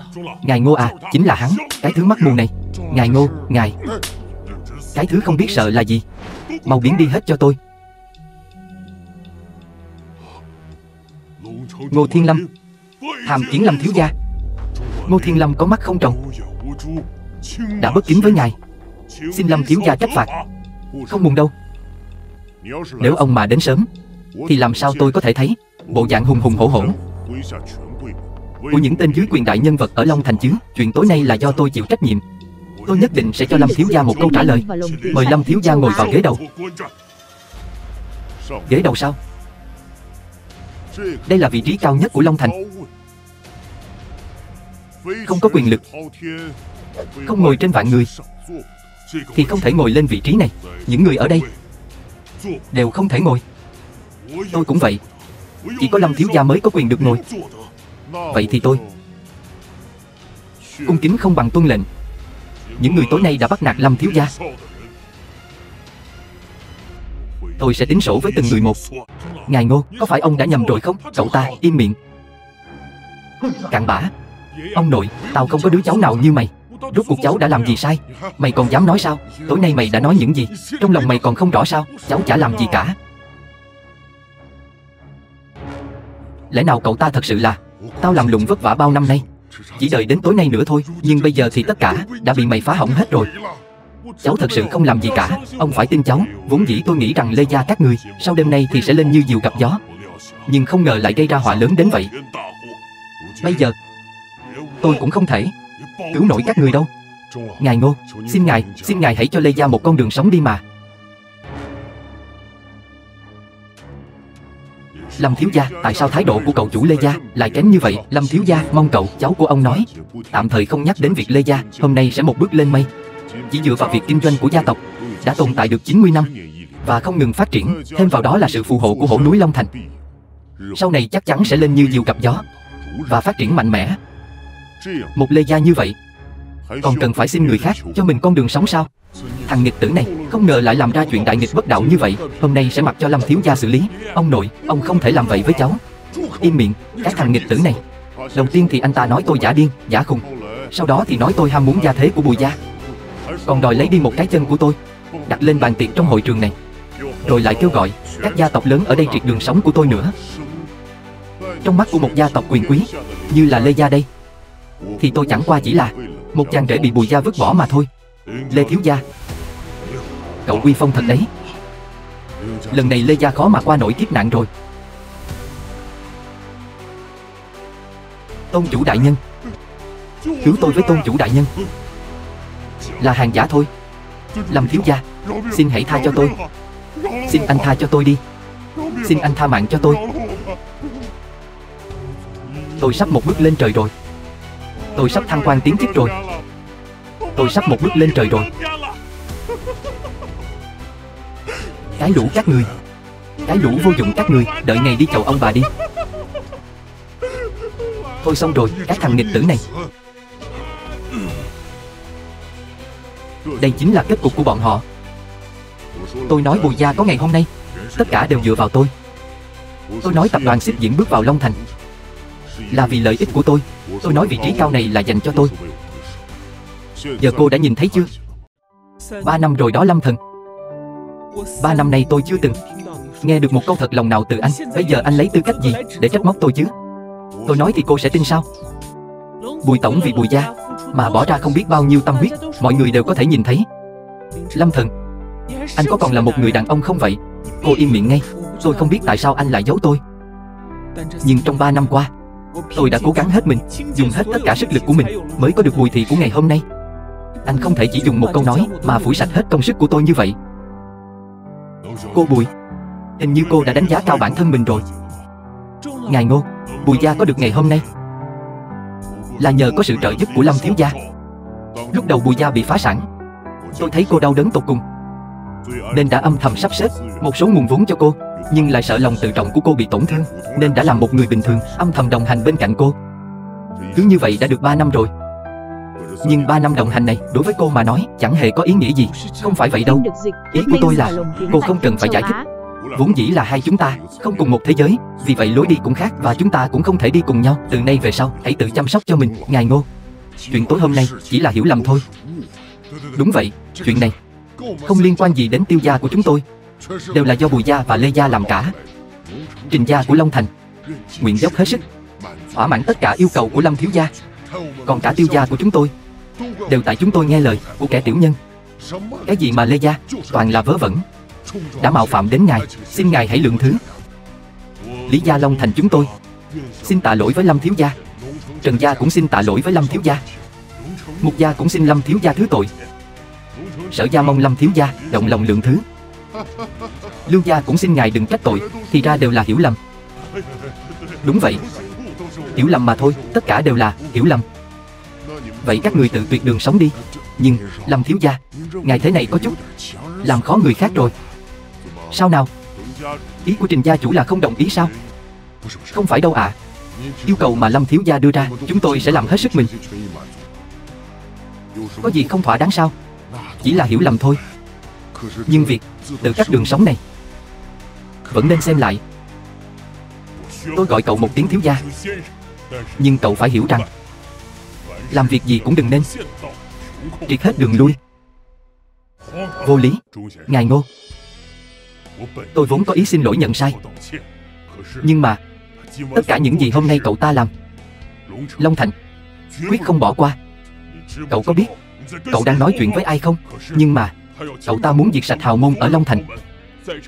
Ngài Ngô à, chính là hắn, cái thứ mắt mù này. Ngài Ngô, ngài, cái thứ không biết sợ là gì? Mau biến đi hết cho tôi. Ngô Thiên Lâm, tham kiến Lâm thiếu gia. Ngô Thiên Lâm có mắt không tròng, đã bất kính với ngài, xin Lâm thiếu gia trách phạt. Không buồn đâu. Nếu ông mà đến sớm thì làm sao tôi có thể thấy bộ dạng hùng hùng hổ hổ của những tên dưới quyền đại nhân vật ở Long Thành chứ? Chuyện tối nay là do tôi chịu trách nhiệm. Tôi nhất định sẽ cho Lâm thiếu gia một câu trả lời. Mời Lâm thiếu gia ngồi vào ghế đầu. Ghế đầu sao? Đây là vị trí cao nhất của Long Thành, không có quyền lực, không ngồi trên vạn người thì không thể ngồi lên vị trí này. Những người ở đây đều không thể ngồi. Tôi cũng vậy. Chỉ có Lâm thiếu gia mới có quyền được ngồi. Vậy thì tôi cung kính không bằng tuân lệnh. Những người tối nay đã bắt nạt Lâm thiếu gia, tôi sẽ tính sổ với từng người một. Ngài Ngô, có phải ông đã nhầm rồi không? Cậu ta im miệng. Cặn bã. Ông nội, tao không có đứa cháu nào như mày. Rốt cuộc cháu đã làm gì sai? Mày còn dám nói sao? Tối nay mày đã nói những gì? Trong lòng mày còn không rõ sao? Cháu chả làm gì cả. Lẽ nào cậu ta thật sự là tao làm lụng vất vả bao năm nay, chỉ đợi đến tối nay nữa thôi, nhưng bây giờ thì tất cả đã bị mày phá hỏng hết rồi. Cháu thật sự không làm gì cả. Ông phải tin cháu. Vốn dĩ tôi nghĩ rằng Lê gia các người sau đêm nay thì sẽ lên như diều gặp gió, nhưng không ngờ lại gây ra họa lớn đến vậy. Bây giờ tôi cũng không thể cứu nổi các người đâu. Ngài Ngô, xin ngài hãy cho Lê gia một con đường sống đi mà. Lâm thiếu gia, tại sao thái độ của cậu chủ Lê gia lại kém như vậy? Lâm thiếu gia, mong cậu, cháu của ông nói, tạm thời không nhắc đến việc Lê gia hôm nay sẽ một bước lên mây. Chỉ dựa vào việc kinh doanh của gia tộc đã tồn tại được 90 năm và không ngừng phát triển, thêm vào đó là sự phù hộ của hổ núi Long Thành, sau này chắc chắn sẽ lên như diều gặp gió và phát triển mạnh mẽ. Một Lê gia như vậy còn cần phải xin người khác cho mình con đường sống sao? Thằng nghịch tử này không ngờ lại làm ra chuyện đại nghịch bất đạo như vậy. Hôm nay sẽ mặc cho Lâm thiếu gia xử lý. Ông nội, ông không thể làm vậy với cháu. Im miệng, các thằng nghịch tử này. Đầu tiên thì anh ta nói tôi giả điên, giả khùng. Sau đó thì nói tôi ham muốn gia thế của Bùi gia, còn đòi lấy đi một cái chân của tôi đặt lên bàn tiệc trong hội trường này, rồi lại kêu gọi các gia tộc lớn ở đây triệt đường sống của tôi nữa. Trong mắt của một gia tộc quyền quý như là Lê gia đây thì tôi chẳng qua chỉ là một chàng rể bị Bùi gia vứt bỏ mà thôi. Lê thiếu gia, cậu uy phong thật đấy. Lần này Lê gia khó mà qua nổi kiếp nạn rồi. Tôn chủ đại nhân, cứu tôi với tôn chủ đại nhân. Là hàng giả thôi. Lâm thiếu gia, xin hãy tha cho tôi. Xin anh tha cho tôi đi. Xin anh tha mạng cho tôi. Tôi sắp một bước lên trời rồi. Tôi sắp thăng quan tiến chức rồi. Tôi sắp một bước lên trời rồi. Cái lũ các người, cái lũ vô dụng các người, đợi ngày đi chầu ông bà đi. Thôi xong rồi, các thằng nghịch tử này. Đây chính là kết cục của bọn họ. Tôi nói Bùi gia có ngày hôm nay, tất cả đều dựa vào tôi. Tôi nói tập đoàn Xích Diễm bước vào Long Thành là vì lợi ích của tôi. Tôi nói vị trí cao này là dành cho tôi. Giờ cô đã nhìn thấy chưa? 3 năm rồi đó Lâm thần. 3 năm nay tôi chưa từng nghe được một câu thật lòng nào từ anh. Bây giờ anh lấy tư cách gì để trách móc tôi chứ? Tôi nói thì cô sẽ tin sao? Bùi tổng vì Bùi gia mà bỏ ra không biết bao nhiêu tâm huyết, mọi người đều có thể nhìn thấy. Lâm thần, anh có còn là một người đàn ông không vậy? Cô im miệng ngay. Tôi không biết tại sao anh lại giấu tôi, nhưng trong 3 năm qua tôi đã cố gắng hết mình, dùng hết tất cả sức lực của mình mới có được Bùi thị của ngày hôm nay. Anh không thể chỉ dùng một câu nói mà phủi sạch hết công sức của tôi như vậy. Cô Bùi, hình như cô đã đánh giá cao bản thân mình rồi. Ngài Ngô, Bùi gia có được ngày hôm nay là nhờ có sự trợ giúp của Lâm thiếu gia. Lúc đầu Bùi gia bị phá sản, tôi thấy cô đau đớn tột cùng nên đã âm thầm sắp xếp một số nguồn vốn cho cô, nhưng lại sợ lòng tự trọng của cô bị tổn thương nên đã làm một người bình thường âm thầm đồng hành bên cạnh cô. Cứ như vậy đã được 3 năm rồi. Nhưng 3 năm đồng hành này đối với cô mà nói chẳng hề có ý nghĩa gì. Không phải vậy đâu. Ý của tôi là cô không cần phải giải thích. Vốn dĩ là hai chúng ta không cùng một thế giới, vì vậy lối đi cũng khác và chúng ta cũng không thể đi cùng nhau. Từ nay về sau hãy tự chăm sóc cho mình, ngài Ngô. Chuyện tối hôm nay chỉ là hiểu lầm thôi. Đúng vậy, chuyện này không liên quan gì đến Tiêu gia của chúng tôi, đều là do Bùi gia và Lê gia làm cả. Trình gia của Long Thành nguyện dốc hết sức thỏa mãn tất cả yêu cầu của Lâm thiếu gia. Còn cả Tiêu gia của chúng tôi đều tại chúng tôi nghe lời của kẻ tiểu nhân. Cái gì mà Lê gia, toàn là vớ vẩn. Đã mạo phạm đến ngài, xin ngài hãy lượng thứ. Lý gia Long Thành chúng tôi xin tạ lỗi với Lâm thiếu gia. Trần gia cũng xin tạ lỗi với Lâm thiếu gia. Mục gia cũng xin Lâm thiếu gia thứ tội. Sở gia mong Lâm thiếu gia động lòng lượng thứ. Lưu gia cũng xin ngài đừng trách tội, thì ra đều là hiểu lầm. Đúng vậy, hiểu lầm mà thôi, tất cả đều là hiểu lầm. Vậy các người tự tuyệt đường sống đi. Nhưng Lâm thiếu gia, ngài thế này có chút làm khó người khác rồi. Sao nào? Ý của Trình gia chủ là không đồng ý sao? Không phải đâu ạ. Yêu cầu mà Lâm thiếu gia đưa ra, chúng tôi sẽ làm hết sức mình. Có gì không thỏa đáng sao? Chỉ là hiểu lầm thôi. Nhưng việc tự cắt đường sống này vẫn nên xem lại. Tôi gọi cậu một tiếng thiếu gia, nhưng cậu phải hiểu rằng làm việc gì cũng đừng nên triệt hết đường lui. Vô lý. Ngài Ngô, tôi vốn có ý xin lỗi nhận sai. Nhưng mà tất cả những gì hôm nay cậu ta làm, Long Thành quyết không bỏ qua. Cậu có biết cậu đang nói chuyện với ai không? Nhưng mà cậu ta muốn diệt sạch hào môn ở Long Thành.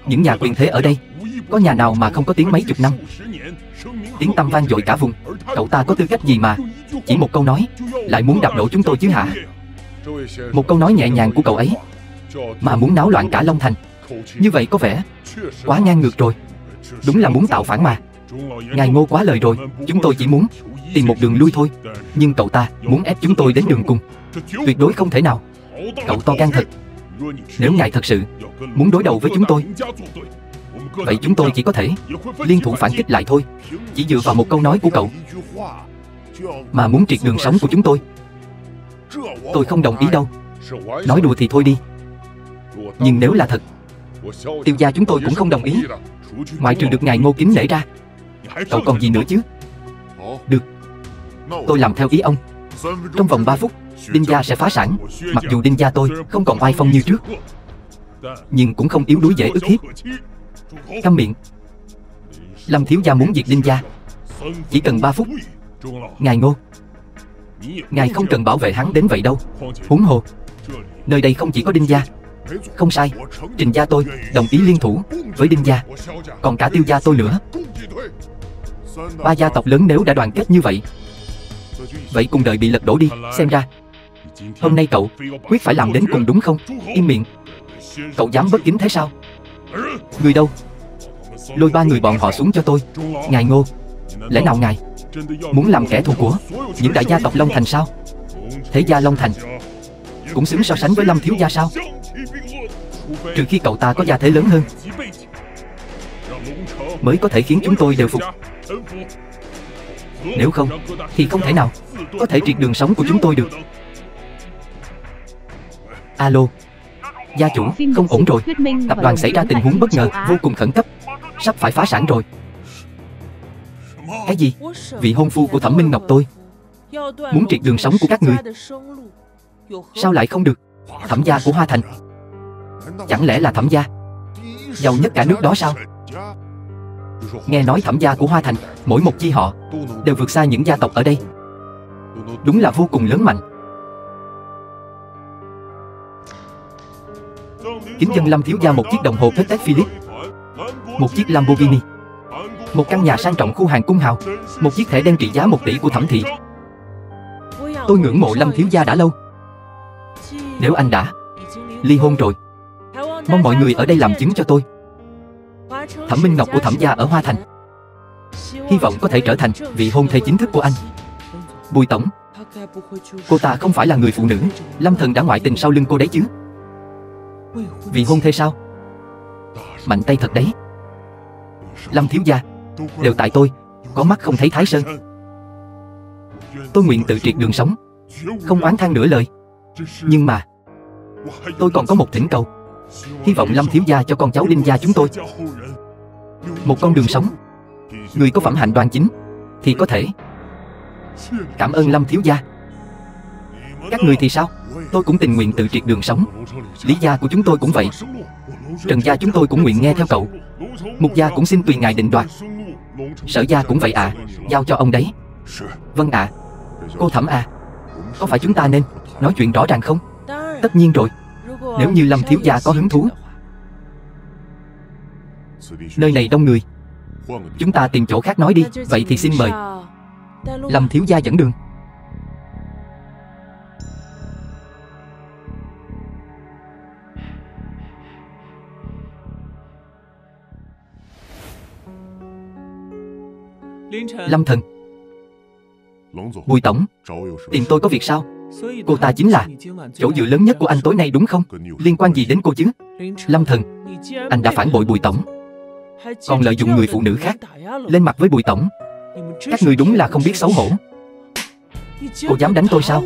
Những nhà quyền thế ở đây, có nhà nào mà không có tiếng mấy chục năm, tiếng tăm vang dội cả vùng. Cậu ta có tư cách gì mà chỉ một câu nói lại muốn đạp đổ chúng tôi chứ hả? Một câu nói nhẹ nhàng của cậu ấy mà muốn náo loạn cả Long Thành, như vậy có vẻ quá ngang ngược rồi. Đúng là muốn tạo phản mà. Ngài Ngô quá lời rồi. Chúng tôi chỉ muốn tìm một đường lui thôi. Nhưng cậu ta muốn ép chúng tôi đến đường cùng, tuyệt đối không thể nào. Cậu to gan thật. Nếu ngài thật sự muốn đối đầu với chúng tôi, vậy chúng tôi chỉ có thể liên thủ phản kích lại thôi. Chỉ dựa vào một câu nói của cậu mà muốn triệt đường sống của chúng tôi không đồng ý đâu. Nói đùa thì thôi đi, nhưng nếu là thật, Tiêu gia chúng tôi cũng không đồng ý. Ngoại trừ được ngài Ngô kính nể ra, cậu còn gì nữa chứ? Được, tôi làm theo ý ông. Trong vòng 3 phút, Đinh gia sẽ phá sản. Mặc dù Đinh gia tôi không còn oai phong như trước, nhưng cũng không yếu đuối dễ ức hiếp. Câm miệng. Lâm thiếu gia muốn diệt Đinh gia, chỉ cần 3 phút. Ngài Ngô, ngài không cần bảo vệ hắn đến vậy đâu. Huống hồ, nơi đây không chỉ có Đinh gia. Không sai, Trình gia tôi đồng ý liên thủ với Đinh gia, còn cả Tiêu gia tôi nữa. 3 gia tộc lớn nếu đã đoàn kết như vậy, vậy cùng đời bị lật đổ đi. Xem ra hôm nay cậu quyết phải làm đến cùng đúng không? Im miệng. Cậu dám bất kính thế sao? Người đâu? Lôi 3 người bọn họ xuống cho tôi. Ngài Ngô, lẽ nào ngài muốn làm kẻ thù của những đại gia tộc Long Thành sao? Thế gia Long Thành cũng xứng so sánh với Lâm thiếu gia sao? Trừ khi cậu ta có gia thế lớn hơn, mới có thể khiến chúng tôi đều phục. Nếu không thì không thể nào có thể triệt đường sống của chúng tôi được. Alo, gia chủ, không ổn rồi. Tập đoàn xảy ra tình huống bất ngờ, vô cùng khẩn cấp, sắp phải phá sản rồi. Cái gì? Vị hôn phu của Thẩm Minh Ngọc tôi muốn triệt đường sống của các người. Sao lại không được? Thẩm gia của Hoa Thành, chẳng lẽ là Thẩm gia giàu nhất cả nước đó sao? Nghe nói Thẩm gia của Hoa Thành, mỗi một chi họ đều vượt xa những gia tộc ở đây. Đúng là vô cùng lớn mạnh. Kính dân Lâm thiếu gia một chiếc đồng hồ Patek Philippe, một chiếc Lamborghini, một căn nhà sang trọng khu hàng cung hào, một chiếc thẻ đen trị giá 1 tỷ của Thẩm thị. Tôi ngưỡng mộ Lâm thiếu gia đã lâu. Nếu anh đã ly hôn rồi, mong mọi người ở đây làm chứng cho tôi. Thẩm Minh Ngọc của Thẩm gia ở Hoa Thành, hy vọng có thể trở thành vị hôn thê chính thức của anh. Bùi tổng, cô ta không phải là người phụ nữ Lâm thần đã ngoại tình sau lưng cô đấy chứ? Vị hôn thê sao? Mạnh tay thật đấy. Lâm thiếu gia, đều tại tôi có mắt không thấy Thái Sơn. Tôi nguyện tự triệt đường sống, không oán than nửa lời. Nhưng mà tôi còn có một thỉnh cầu. Hy vọng Lâm thiếu gia cho con cháu Đinh gia chúng tôi một con đường sống. Người có phẩm hạnh đoan chính thì có thể. Cảm ơn Lâm thiếu gia. Các người thì sao? Tôi cũng tình nguyện tự triệt đường sống. Lý gia của chúng tôi cũng vậy. Trần gia chúng tôi cũng nguyện nghe theo cậu. Mục gia cũng xin tùy ngài định đoạt. Sở gia cũng vậy ạ. Giao cho ông đấy. Vâng ạ. Cô Thẩm à, có phải chúng ta nên nói chuyện rõ ràng không? Tất nhiên rồi. Nếu như Lâm thiếu gia có hứng thú. Nơi này đông người, chúng ta tìm chỗ khác nói đi. Vậy thì xin mời. Lâm thiếu gia dẫn đường. Lâm thần. Bùi tổng, tìm tôi có việc sao? Cô ta chính là chỗ dựa lớn nhất của anh tối nay đúng không? Liên quan gì đến cô chứ? Lâm thần, anh đã phản bội Bùi tổng, còn lợi dụng người phụ nữ khác lên mặt với Bùi tổng. Các người đúng là không biết xấu hổ. Cô dám đánh tôi sao?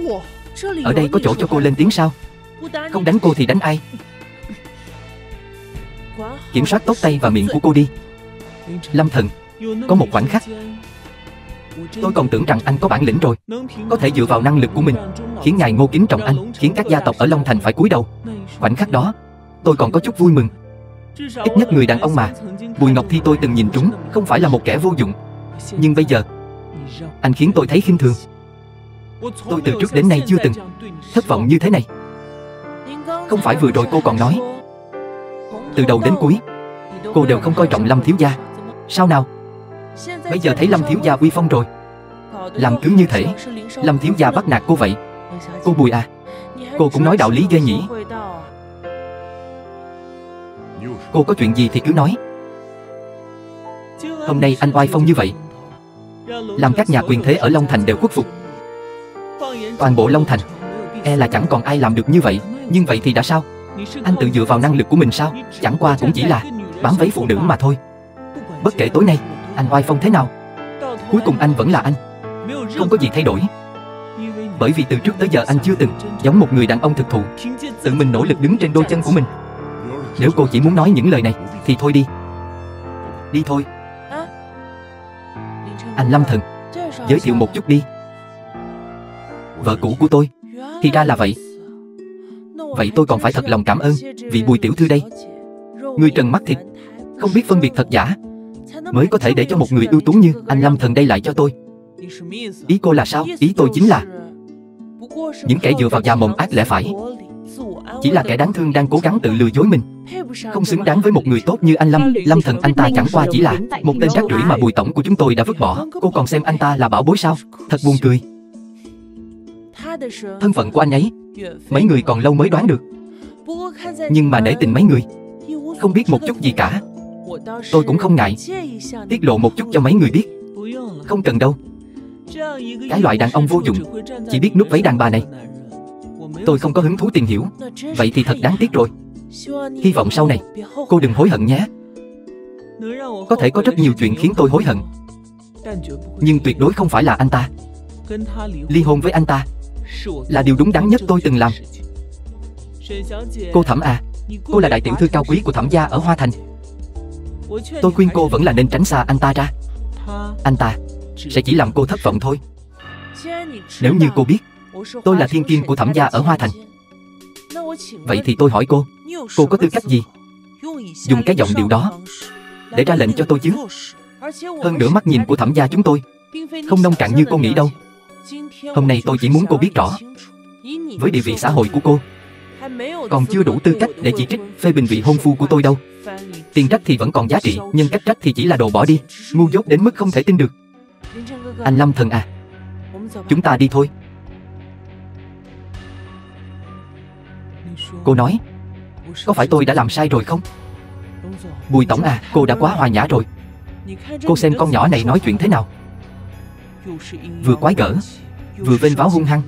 Ở đây có chỗ cho cô lên tiếng sao? Không đánh cô thì đánh ai? Kiểm soát tốt tay và miệng của cô đi. Lâm thần, có một khoảnh khắc tôi còn tưởng rằng anh có bản lĩnh rồi, có thể dựa vào năng lực của mình khiến ngài Ngô kính trọng anh, khiến các gia tộc ở Long Thành phải cúi đầu. Khoảnh khắc đó tôi còn có chút vui mừng. Ít nhất người đàn ông mà Bùi Ngọc Thi tôi từng nhìn trúng không phải là một kẻ vô dụng. Nhưng bây giờ anh khiến tôi thấy khinh thường. Tôi từ trước đến nay chưa từng thất vọng như thế này. Không phải vừa rồi cô còn nói từ đầu đến cuối cô đều không coi trọng Lâm thiếu gia sao nào? Bây giờ thấy Lâm thiếu gia uy phong rồi, làm cứ như thể Lâm thiếu gia bắt nạt cô vậy. Cô Bùi à, cô cũng nói đạo lý ghê nhỉ. Cô có chuyện gì thì cứ nói. Hôm nay anh oai phong như vậy, làm các nhà quyền thế ở Long Thành đều khuất phục. Toàn bộ Long Thành e là chẳng còn ai làm được như vậy. Nhưng vậy thì đã sao? Anh tự dựa vào năng lực của mình sao? Chẳng qua cũng chỉ là bám váy phụ nữ mà thôi. Bất kể tối nay anh oai phong thế nào, cuối cùng anh vẫn là anh, không có gì thay đổi. Bởi vì từ trước tới giờ anh chưa từng giống một người đàn ông thực thụ, tự mình nỗ lực đứng trên đôi chân của mình. Nếu cô chỉ muốn nói những lời này thì thôi đi. Đi thôi. Anh Lâm thần, giới thiệu một chút đi. Vợ cũ của tôi. Thì ra là vậy. Vậy tôi còn phải thật lòng cảm ơn vị Bùi tiểu thư đây. Người trần mắt thịt, không biết phân biệt thật giả, mới có thể để cho một người ưu tú như anh Lâm thần đây lại cho tôi. Ý cô là sao? Ý tôi chính là những kẻ dựa vào già mồm ác lẽ phải, chỉ là kẻ đáng thương đang cố gắng tự lừa dối mình, không xứng đáng với một người tốt như anh Lâm. Lâm thần anh ta chẳng qua chỉ là một tên rác rưởi mà Bùi tổng của chúng tôi đã vứt bỏ. Cô còn xem anh ta là bảo bối sao? Thật buồn cười. Thân phận của anh ấy mấy người còn lâu mới đoán được. Nhưng mà nể tình mấy người không biết một chút gì cả, tôi cũng không ngại tiết lộ một chút cho mấy người biết. Không cần đâu. Cái loại đàn ông vô dụng chỉ biết núp váy đàn bà này tôi không có hứng thú tìm hiểu. Vậy thì thật đáng tiếc rồi. Hy vọng sau này cô đừng hối hận nhé. Có thể có rất nhiều chuyện khiến tôi hối hận, nhưng tuyệt đối không phải là anh ta. Ly hôn với anh ta là điều đúng đắn nhất tôi từng làm. Cô Thẩm à, cô là đại tiểu thư cao quý của Thẩm gia ở Hoa Thành. Tôi khuyên cô vẫn là nên tránh xa anh ta ra. Anh ta sẽ chỉ làm cô thất vọng thôi. Nếu như cô biết tôi là thiên kim của Thẩm gia ở Hoa Thành, vậy thì tôi hỏi cô có tư cách gì dùng cái giọng điệu đó để ra lệnh cho tôi chứ? Hơn nữa mắt nhìn của Thẩm gia chúng tôi không nông cạn như cô nghĩ đâu. Hôm nay tôi chỉ muốn cô biết rõ, với địa vị xã hội của cô còn chưa đủ tư cách để chỉ trích phê bình vị hôn phu của tôi đâu. Tiền trách thì vẫn còn giá trị, nhưng cách trách thì chỉ là đồ bỏ đi, ngu dốt đến mức không thể tin được. Anh Lâm thần à, chúng ta đi thôi. Cô nói, có phải tôi đã làm sai rồi không? Bùi tổng à, cô đã quá hòa nhã rồi. Cô xem con nhỏ này nói chuyện thế nào, vừa quái gở vừa vênh váo hung hăng.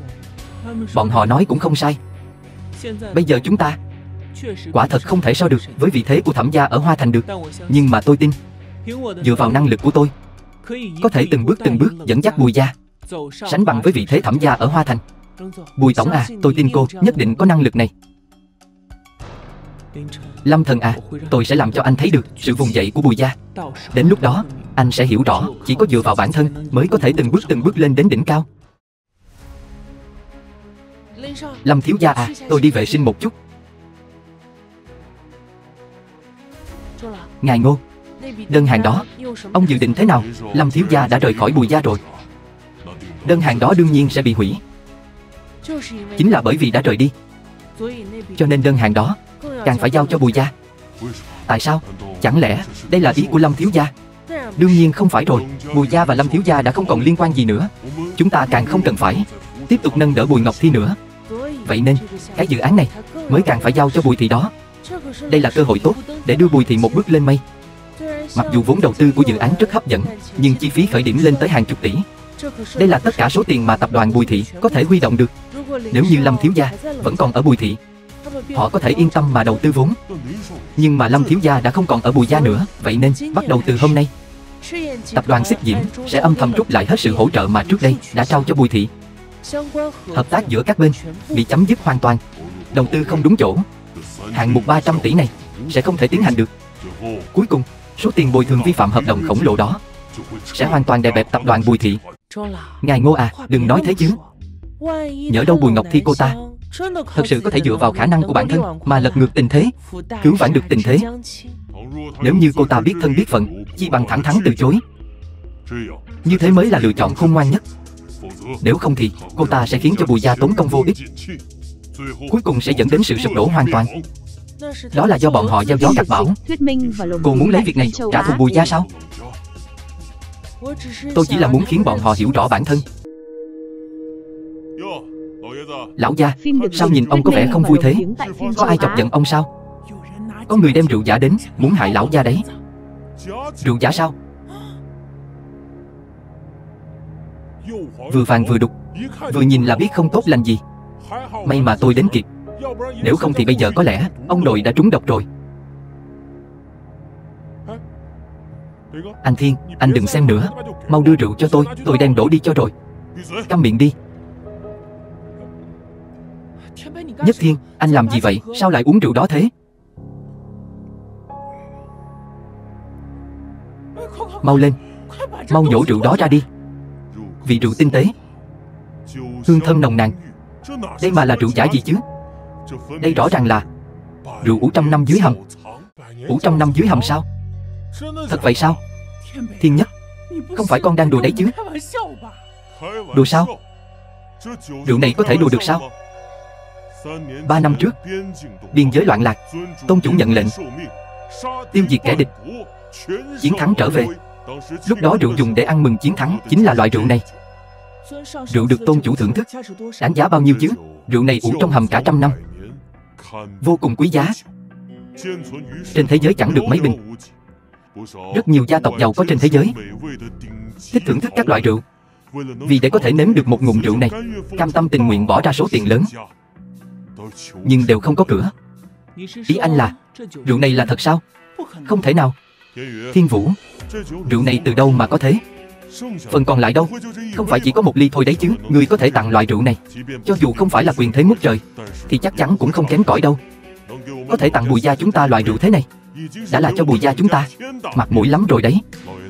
Bọn họ nói cũng không sai. Bây giờ chúng ta quả thật không thể so được với vị thế của Thẩm gia ở Hoa Thành được. Nhưng mà tôi tin, dựa vào năng lực của tôi, có thể từng bước dẫn dắt Bùi gia sánh bằng với vị thế Thẩm gia ở Hoa Thành. Bùi tổng à, tôi tin cô nhất định có năng lực này. Lâm thần à, tôi sẽ làm cho anh thấy được sự vùng dậy của Bùi gia. Đến lúc đó anh sẽ hiểu rõ, chỉ có dựa vào bản thân mới có thể từng bước lên đến đỉnh cao. Lâm thiếu gia à, tôi đi vệ sinh một chút. Ngài Ngô, đơn hàng đó ông dự định thế nào? Lâm thiếu gia đã rời khỏi Bùi gia rồi. đơn hàng đó đương nhiên sẽ bị hủy. Chính là bởi vì đã rời đi, cho nên đơn hàng đó càng phải giao cho Bùi gia. Tại sao? Chẳng lẽ đây là ý của Lâm thiếu gia? Đương nhiên không phải rồi. Bùi gia và Lâm thiếu gia đã không còn liên quan gì nữa. Chúng ta càng không cần phải tiếp tục nâng đỡ Bùi Ngọc Thi nữa. Vậy nên cái dự án này mới càng phải giao cho Bùi thị đó. Đây là cơ hội tốt để đưa Bùi thị một bước lên mây. Mặc dù vốn đầu tư của dự án rất hấp dẫn, nhưng chi phí khởi điểm lên tới hàng chục tỷ. Đây là tất cả số tiền mà tập đoàn Bùi thị có thể huy động được. Nếu như Lâm thiếu gia vẫn còn ở Bùi thị, họ có thể yên tâm mà đầu tư vốn. Nhưng mà Lâm thiếu gia đã không còn ở Bùi gia nữa. Vậy nên bắt đầu từ hôm nay, tập đoàn Xích Diễm sẽ âm thầm rút lại hết sự hỗ trợ mà trước đây đã trao cho Bùi thị. Hợp tác giữa các bên bị chấm dứt hoàn toàn. Đầu tư không đúng chỗ, hạng mục 300 tỷ này sẽ không thể tiến hành được. Cuối cùng, số tiền bồi thường vi phạm hợp đồng khổng lồ đó sẽ hoàn toàn đè bẹp tập đoàn Bùi thị. Ngài Ngô à, đừng nói thế chứ. Nhỡ đâu Bùi Ngọc Thi cô ta thật sự có thể dựa vào khả năng của bản thân mà lật ngược tình thế, cứu vãn được tình thế. Nếu như cô ta biết thân biết phận, chi bằng thẳng thắn từ chối. Như thế mới là lựa chọn khôn ngoan nhất. Nếu không thì cô ta sẽ khiến cho Bùi gia tốn công vô ích, cuối cùng sẽ dẫn đến sự sụp đổ hoàn toàn. Đó là do bọn họ gieo gió gặt bão. Cô muốn lấy việc này trả thù Bùi gia sao? Tôi chỉ là muốn khiến bọn họ hiểu rõ bản thân. Lão gia, sao nhìn ông có vẻ không vui thế? Có ai chọc giận ông sao? Có người đem rượu giả đến, muốn hại lão gia đấy. Rượu giả sao? Vừa vàng vừa đục, vừa nhìn là biết không tốt lành gì. May mà tôi đến kịp, nếu không thì bây giờ có lẽ ông nội đã trúng độc rồi. Anh Thiên, anh đừng xem nữa, mau đưa rượu cho tôi đem đổ đi cho rồi. Câm miệng đi. Nhất Thiên, anh làm gì vậy? Sao lại uống rượu đó thế? Mau lên, mau nhổ rượu đó ra đi. Vị rượu tinh tế, hương thơm nồng nàn, đây mà là rượu giả gì chứ? Đây rõ ràng là rượu ủ trăm năm dưới hầm. Ủ trăm năm dưới hầm sao? Thật vậy sao? Thiên Nhất, không phải con đang đùa đấy chứ? Đùa sao? Rượu này có thể đùa được sao? 3 năm trước, biên giới loạn lạc, tôn chủ nhận lệnh tiêu diệt kẻ địch, chiến thắng trở về. Lúc đó rượu dùng để ăn mừng chiến thắng chính là loại rượu này. Rượu được tôn chủ thưởng thức, đáng giá bao nhiêu chứ? Rượu này ủ trong hầm cả trăm năm, vô cùng quý giá. Trên thế giới chẳng được mấy bình. Rất nhiều gia tộc giàu có trên thế giới thích thưởng thức các loại rượu. Vì để có thể nếm được một ngụm rượu này, cam tâm tình nguyện bỏ ra số tiền lớn, nhưng đều không có cửa. Ý anh là rượu này là thật sao? Không thể nào. Thiên Vũ, rượu này từ đâu mà có thế? Phần còn lại đâu? Không phải chỉ có một ly thôi đấy chứ? Người có thể tặng loại rượu này, cho dù không phải là quyền thế ngút trời, thì chắc chắn cũng không kém cỏi đâu. Có thể tặng Bùi gia chúng ta loại rượu thế này, đã là cho Bùi gia chúng ta mặt mũi lắm rồi đấy.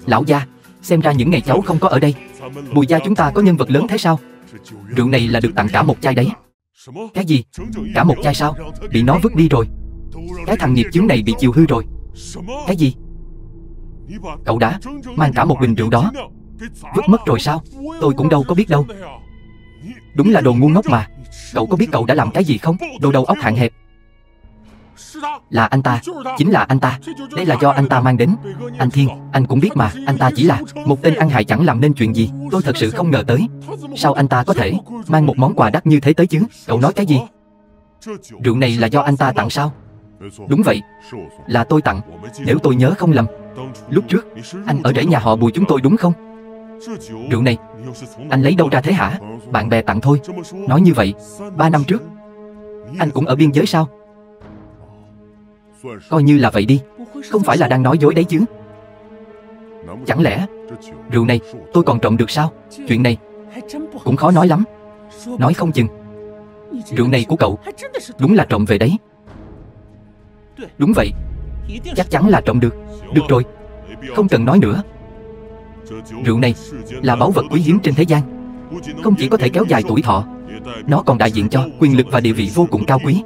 Lão gia, xem ra những ngày cháu không có ở đây, Bùi gia chúng ta có nhân vật lớn thế sao? Rượu này là được tặng cả một chai đấy. Cái gì? Cả một chai sao? Bị nó vứt đi rồi. Cái thằng nghiệp chướng này bị chiều hư rồi. Cái gì? Cậu đã mang cả một bình rượu đó vứt mất rồi sao? Tôi cũng đâu có biết đâu. Đúng là đồ ngu ngốc mà. Cậu có biết cậu đã làm cái gì không? Đồ đầu óc hạn hẹp. Là anh ta, chính là anh ta. Đây là do anh ta mang đến. Anh Thiên, anh cũng biết mà, anh ta chỉ là một tên ăn hại chẳng làm nên chuyện gì. Tôi thật sự không ngờ tới. Sao anh ta có thể mang một món quà đắt như thế tới chứ? Cậu nói cái gì? Rượu này là do anh ta tặng sao? Đúng vậy, là tôi tặng. Nếu tôi nhớ không lầm, lúc trước anh ở rễ nhà họ Bùi chúng tôi đúng không? Rượu này anh lấy đâu ra thế hả? Bạn bè tặng thôi. Nói như vậy, 3 năm trước anh cũng ở biên giới sao? Coi như là vậy đi. Không phải là đang nói dối đấy chứ? Chẳng lẽ rượu này tôi còn trộm được sao? Chuyện này cũng khó nói lắm. Nói không chừng rượu này của cậu đúng là trộm về đấy. Đúng vậy, chắc chắn là trộm được. Được rồi, không cần nói nữa. Rượu này là báu vật quý hiếm trên thế gian. Không chỉ có thể kéo dài tuổi thọ, nó còn đại diện cho quyền lực và địa vị vô cùng cao quý.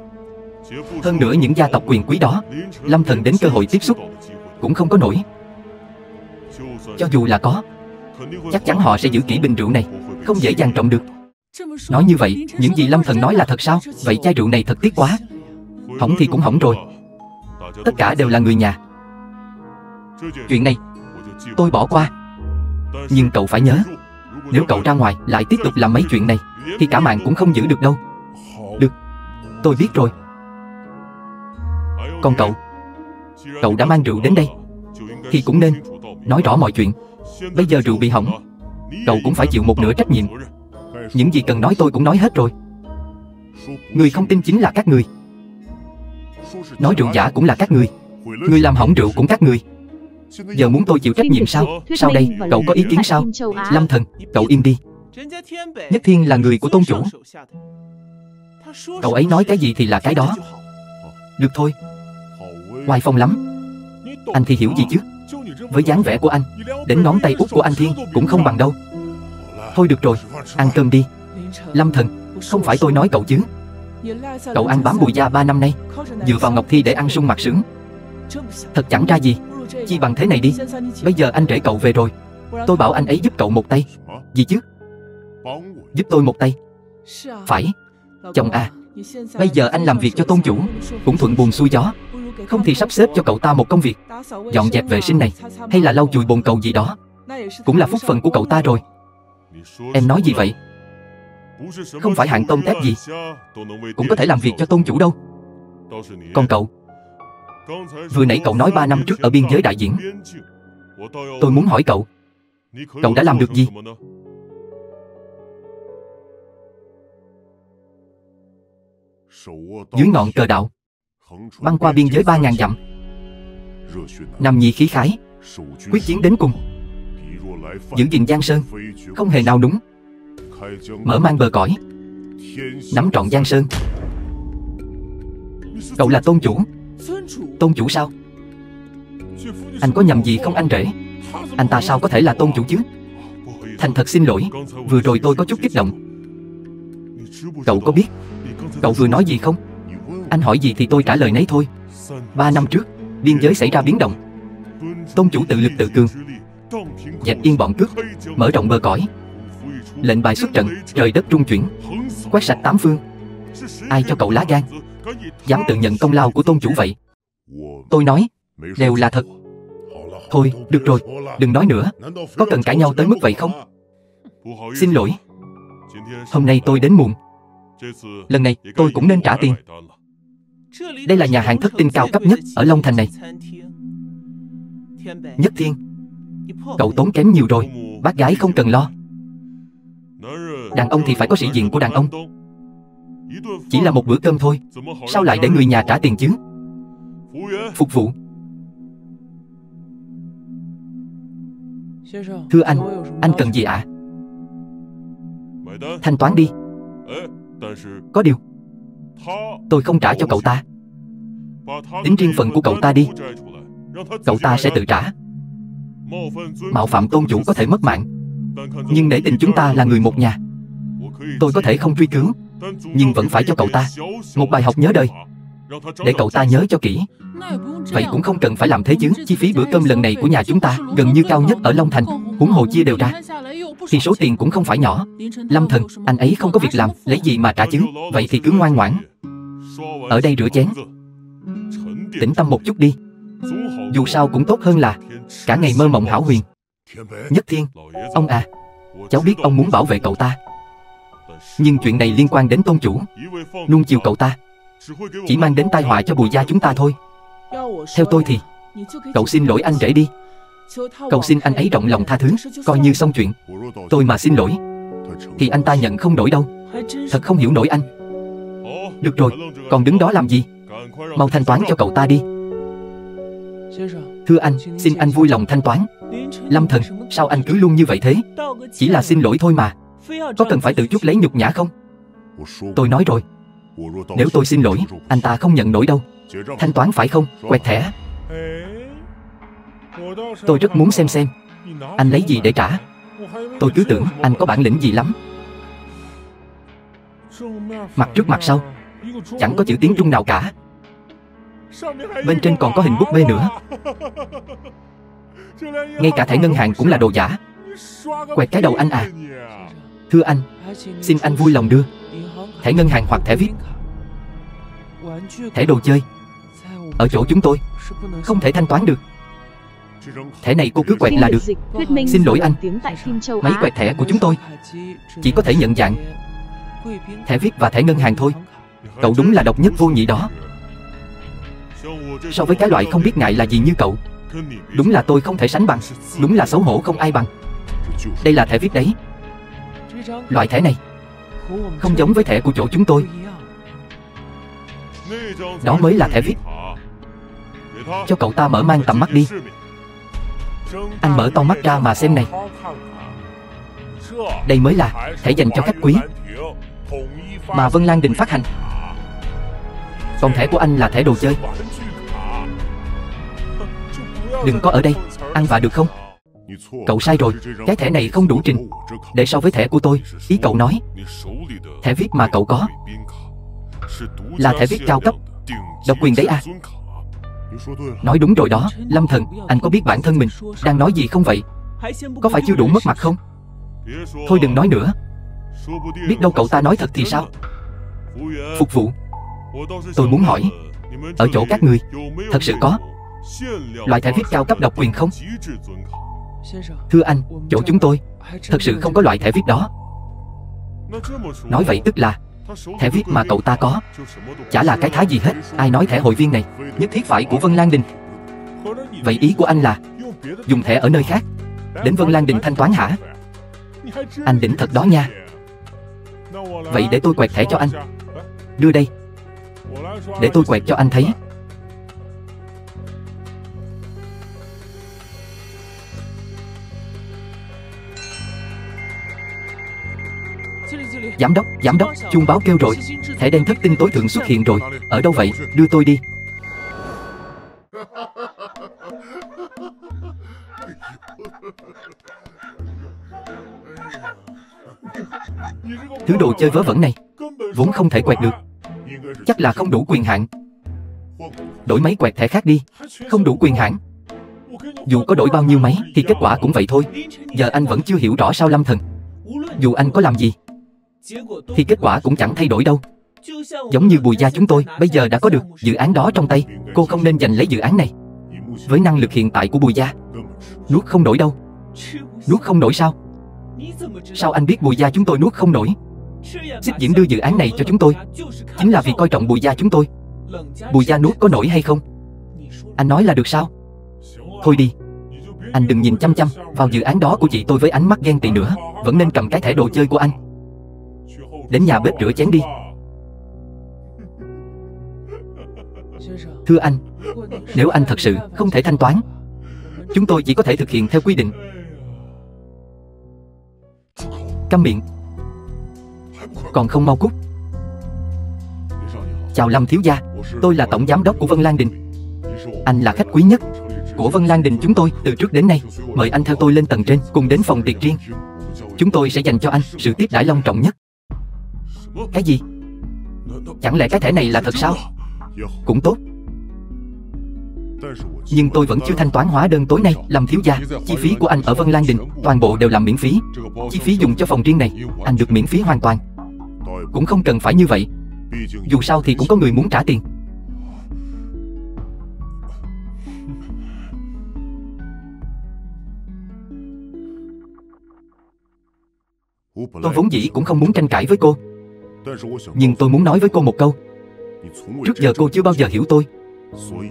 Hơn nữa những gia tộc quyền quý đó, Lâm Thần đến cơ hội tiếp xúc cũng không có nổi. Cho dù là có, chắc chắn họ sẽ giữ kỹ bình rượu này, không dễ dàng trộm được. Nói như vậy, những gì Lâm Thần nói là thật sao? Vậy chai rượu này thật tiếc quá. Hỏng thì cũng hỏng rồi. Tất cả đều là người nhà. Chuyện này tôi bỏ qua. Nhưng cậu phải nhớ, nếu cậu ra ngoài lại tiếp tục làm mấy chuyện này thì cả mạng cũng không giữ được đâu. Được, tôi biết rồi. Còn cậu đã mang rượu đến đây thì cũng nên nói rõ mọi chuyện. Bây giờ rượu bị hỏng, cậu cũng phải chịu một nửa trách nhiệm. Những gì cần nói tôi cũng nói hết rồi. Người không tin chính là các người. Nói rượu giả cũng là các người. Người làm hỏng rượu cũng các người. Giờ muốn tôi chịu trách nhiệm sao? Sao đây? Cậu có ý kiến sao? Lâm Thần, cậu im đi. Nhất Thiên là người của tôn chủ. Cậu ấy nói cái gì thì là cái đó. Được thôi. Oai phong lắm. Anh thì hiểu gì chứ? Với dáng vẻ của anh, đến ngón tay út của anh Thiên cũng không bằng đâu. Thôi được rồi, ăn cơm đi. Lâm Thần, không phải tôi nói cậu chứ. Cậu ăn bám Bùi gia 3 năm nay, dựa vào Ngọc Thi để ăn sung mặc sướng, thật chẳng ra gì. Chi bằng thế này đi, bây giờ anh rể cậu về rồi, tôi bảo anh ấy giúp cậu một tay. Gì chứ? Giúp tôi một tay? Phải. Chồng à, bây giờ anh làm việc cho tôn chủ cũng thuận buồm xuôi gió. Không thì sắp xếp cho cậu ta một công việc, dọn dẹp vệ sinh này, hay là lau chùi bồn cầu gì đó, cũng là phúc phận của cậu ta rồi. Em nói gì vậy? Không phải hạng tôm tép gì cũng có thể làm việc cho tôn chủ đâu. Còn cậu, vừa nãy cậu nói 3 năm trước ở biên giới đại diễn. Tôi muốn hỏi cậu đã làm được gì? Dưới ngọn cờ đạo, băng qua biên giới 3.000 dặm, nam nhi khí khái, quyết chiến đến cùng, giữ gìn Giang Sơn, không hề nào núng, mở mang bờ cõi, nắm trọn Giang Sơn. Cậu là tôn chủ. Tôn chủ sao? Anh có nhầm gì không anh rể? Anh ta sao có thể là tôn chủ chứ? Thành thật xin lỗi, vừa rồi tôi có chút kích động. Cậu có biết cậu vừa nói gì không? Anh hỏi gì thì tôi trả lời nấy thôi. 3 năm trước, biên giới xảy ra biến động. Tôn chủ tự lực tự cường, dẹp yên bọn cướp, mở rộng bờ cõi, lệnh bài xuất trận, trời đất trung chuyển, quét sạch 8 phương. Ai cho cậu lá gan dám tự nhận công lao của tôn chủ vậy? Tôi nói đều là thật. Thôi được rồi, đừng nói nữa. Có cần cãi nhau tới mức vậy không? Xin lỗi, hôm nay tôi đến muộn. Lần này tôi cũng nên trả tiền. Đây là nhà hàng thất tinh cao cấp nhất ở Long Thành này. Nhất Thiên, cậu tốn kém nhiều rồi. Bác gái không cần lo. Đàn ông thì phải có sĩ diện của đàn ông. Chỉ là một bữa cơm thôi, sao lại để người nhà trả tiền chứ? Phục vụ. Thưa anh cần gì ạ? Thanh toán đi. Có điều tôi không trả cho cậu ta. Tính riêng phần của cậu ta đi, cậu ta sẽ tự trả. Mạo phạm tôn chủ có thể mất mạng, nhưng nể tình chúng ta là người một nhà, tôi có thể không truy cứu, nhưng vẫn phải cho cậu ta một bài học nhớ đời, để cậu ta nhớ cho kỹ. Vậy cũng không cần phải làm thế chứ. Chi phí bữa cơm lần này của nhà chúng ta gần như cao nhất ở Long Thành, huống hồ chia đều ra thì số tiền cũng không phải nhỏ. Lâm Thần, anh ấy không có việc làm, lấy gì mà trả chứ? Vậy thì cứ ngoan ngoãn ở đây rửa chén, tĩnh tâm một chút đi. Dù sao cũng tốt hơn là cả ngày mơ mộng hão huyền. Nhất Thiên, ông à, cháu biết ông muốn bảo vệ cậu ta, nhưng chuyện này liên quan đến tôn chủ. Nuông chiều cậu ta chỉ mang đến tai họa cho Bùi gia chúng ta thôi. Theo tôi thì cậu xin lỗi anh rể đi. Cầu xin anh ấy rộng lòng tha thứ, coi như xong chuyện. Tôi mà xin lỗi thì anh ta nhận không nổi đâu. Thật không hiểu nổi anh. Được rồi, còn đứng đó làm gì? Mau thanh toán cho cậu ta đi. Thưa anh, xin anh vui lòng thanh toán. Lâm Thần, sao anh cứ luôn như vậy thế? Chỉ là xin lỗi thôi mà, có cần phải tự chuốc lấy nhục nhã không? Tôi nói rồi, nếu tôi xin lỗi, anh ta không nhận nổi đâu. Thanh toán phải không? Quẹt thẻ. Tôi rất muốn xem anh lấy gì để trả. Tôi cứ tưởng anh có bản lĩnh gì lắm. Mặt trước mặt sau chẳng có chữ tiếng Trung nào cả. Bên trên còn có hình búp bê nữa. Ngay cả thẻ ngân hàng cũng là đồ giả. Quẹt cái đầu anh à. Thưa anh, xin anh vui lòng đưa thẻ ngân hàng hoặc thẻ VIP. Thẻ đồ chơi ở chỗ chúng tôi không thể thanh toán được. Thẻ này cô cứ quẹt là được. Xin lỗi anh, máy quẹt thẻ của chúng tôi chỉ có thể nhận dạng thẻ VIP và thẻ ngân hàng thôi. Cậu đúng là độc nhất vô nhị đó. So với cái loại không biết ngại là gì như cậu, đúng là tôi không thể sánh bằng. Đúng là xấu hổ không ai bằng. Đây là thẻ VIP đấy. Loại thẻ này không giống với thẻ của chỗ chúng tôi. Đó mới là thẻ VIP. Cho cậu ta mở mang tầm mắt đi. Anh mở to mắt ra mà xem này. Đây mới là thẻ dành cho khách quý mà Vân Lan Đình phát hành. Còn thẻ của anh là thẻ đồ chơi. Đừng có ở đây ăn vạ được không? Cậu sai rồi. Cái thẻ này không đủ trình để so với thẻ của tôi. Ý cậu nói thẻ VIP mà cậu có là thẻ VIP cao cấp, độc quyền đấy à? Nói đúng rồi đó. Lâm Thần, anh có biết bản thân mình đang nói gì không vậy? Có phải chưa đủ mất mặt không? Thôi đừng nói nữa. Biết đâu cậu ta nói thật thì sao? Phục vụ. Tôi muốn hỏi, ở chỗ các người thật sự có loại thẻ VIP cao cấp độc quyền không? Thưa anh, chỗ chúng tôi thật sự không có loại thẻ VIP đó. Nói vậy tức là thẻ VIP mà cậu ta có chả là cái thá gì hết. Ai nói thẻ hội viên này nhất thiết phải của Vân Lan Đình? Vậy ý của anh là dùng thẻ ở nơi khác đến Vân Lan Đình thanh toán hả? Anh đỉnh thật đó nha. Vậy để tôi quẹt thẻ cho anh. Đưa đây, để tôi quẹt cho anh thấy. Giám đốc, chuông báo kêu rồi. Thẻ đen thất tinh tối thượng xuất hiện rồi. Ở đâu vậy? Đưa tôi đi. Thứ đồ chơi vớ vẩn này vốn không thể quẹt được. Chắc là không đủ quyền hạn. Đổi máy quẹt thẻ khác đi. Không đủ quyền hạn. Dù có đổi bao nhiêu máy thì kết quả cũng vậy thôi. Giờ anh vẫn chưa hiểu rõ sao Lâm Thần. Dù anh có làm gì thì kết quả cũng chẳng thay đổi đâu. Giống như Bùi Gia chúng tôi bây giờ đã có được dự án đó trong tay. Cô không nên giành lấy dự án này. Với năng lực hiện tại của Bùi Gia, nuốt không nổi đâu. Nuốt không nổi sao? Sao anh biết Bùi Gia chúng tôi nuốt không nổi? Xích Diễm đưa dự án này cho chúng tôi chính là vì coi trọng Bùi Gia chúng tôi. Bùi Gia nuốt có nổi hay không? Anh nói là được sao? Thôi đi. Anh đừng nhìn chăm chăm vào dự án đó của chị tôi với ánh mắt ghen tị nữa. Vẫn nên cầm cái thẻ đồ chơi của anh đến nhà bếp rửa chén đi. Thưa anh, nếu anh thật sự không thể thanh toán, chúng tôi chỉ có thể thực hiện theo quy định. Câm miệng. Còn không mau cút. Chào Lâm thiếu gia, tôi là tổng giám đốc của Vân Lan Đình. Anh là khách quý nhất của Vân Lan Đình chúng tôi từ trước đến nay. Mời anh theo tôi lên tầng trên cùng đến phòng tiệc riêng. Chúng tôi sẽ dành cho anh sự tiếp đãi long trọng nhất. Cái gì? Chẳng lẽ cái thẻ này là thật sao? Cũng tốt. Nhưng tôi vẫn chưa thanh toán hóa đơn tối nay. Lâm thiếu gia, chi phí của anh ở Vân Lan Đình toàn bộ đều làm miễn phí. Chi phí dùng cho phòng riêng này anh được miễn phí hoàn toàn. Cũng không cần phải như vậy. Dù sao thì cũng có người muốn trả tiền. Tôi vốn dĩ cũng không muốn tranh cãi với cô, nhưng tôi muốn nói với cô một câu. Trước giờ cô chưa bao giờ hiểu tôi.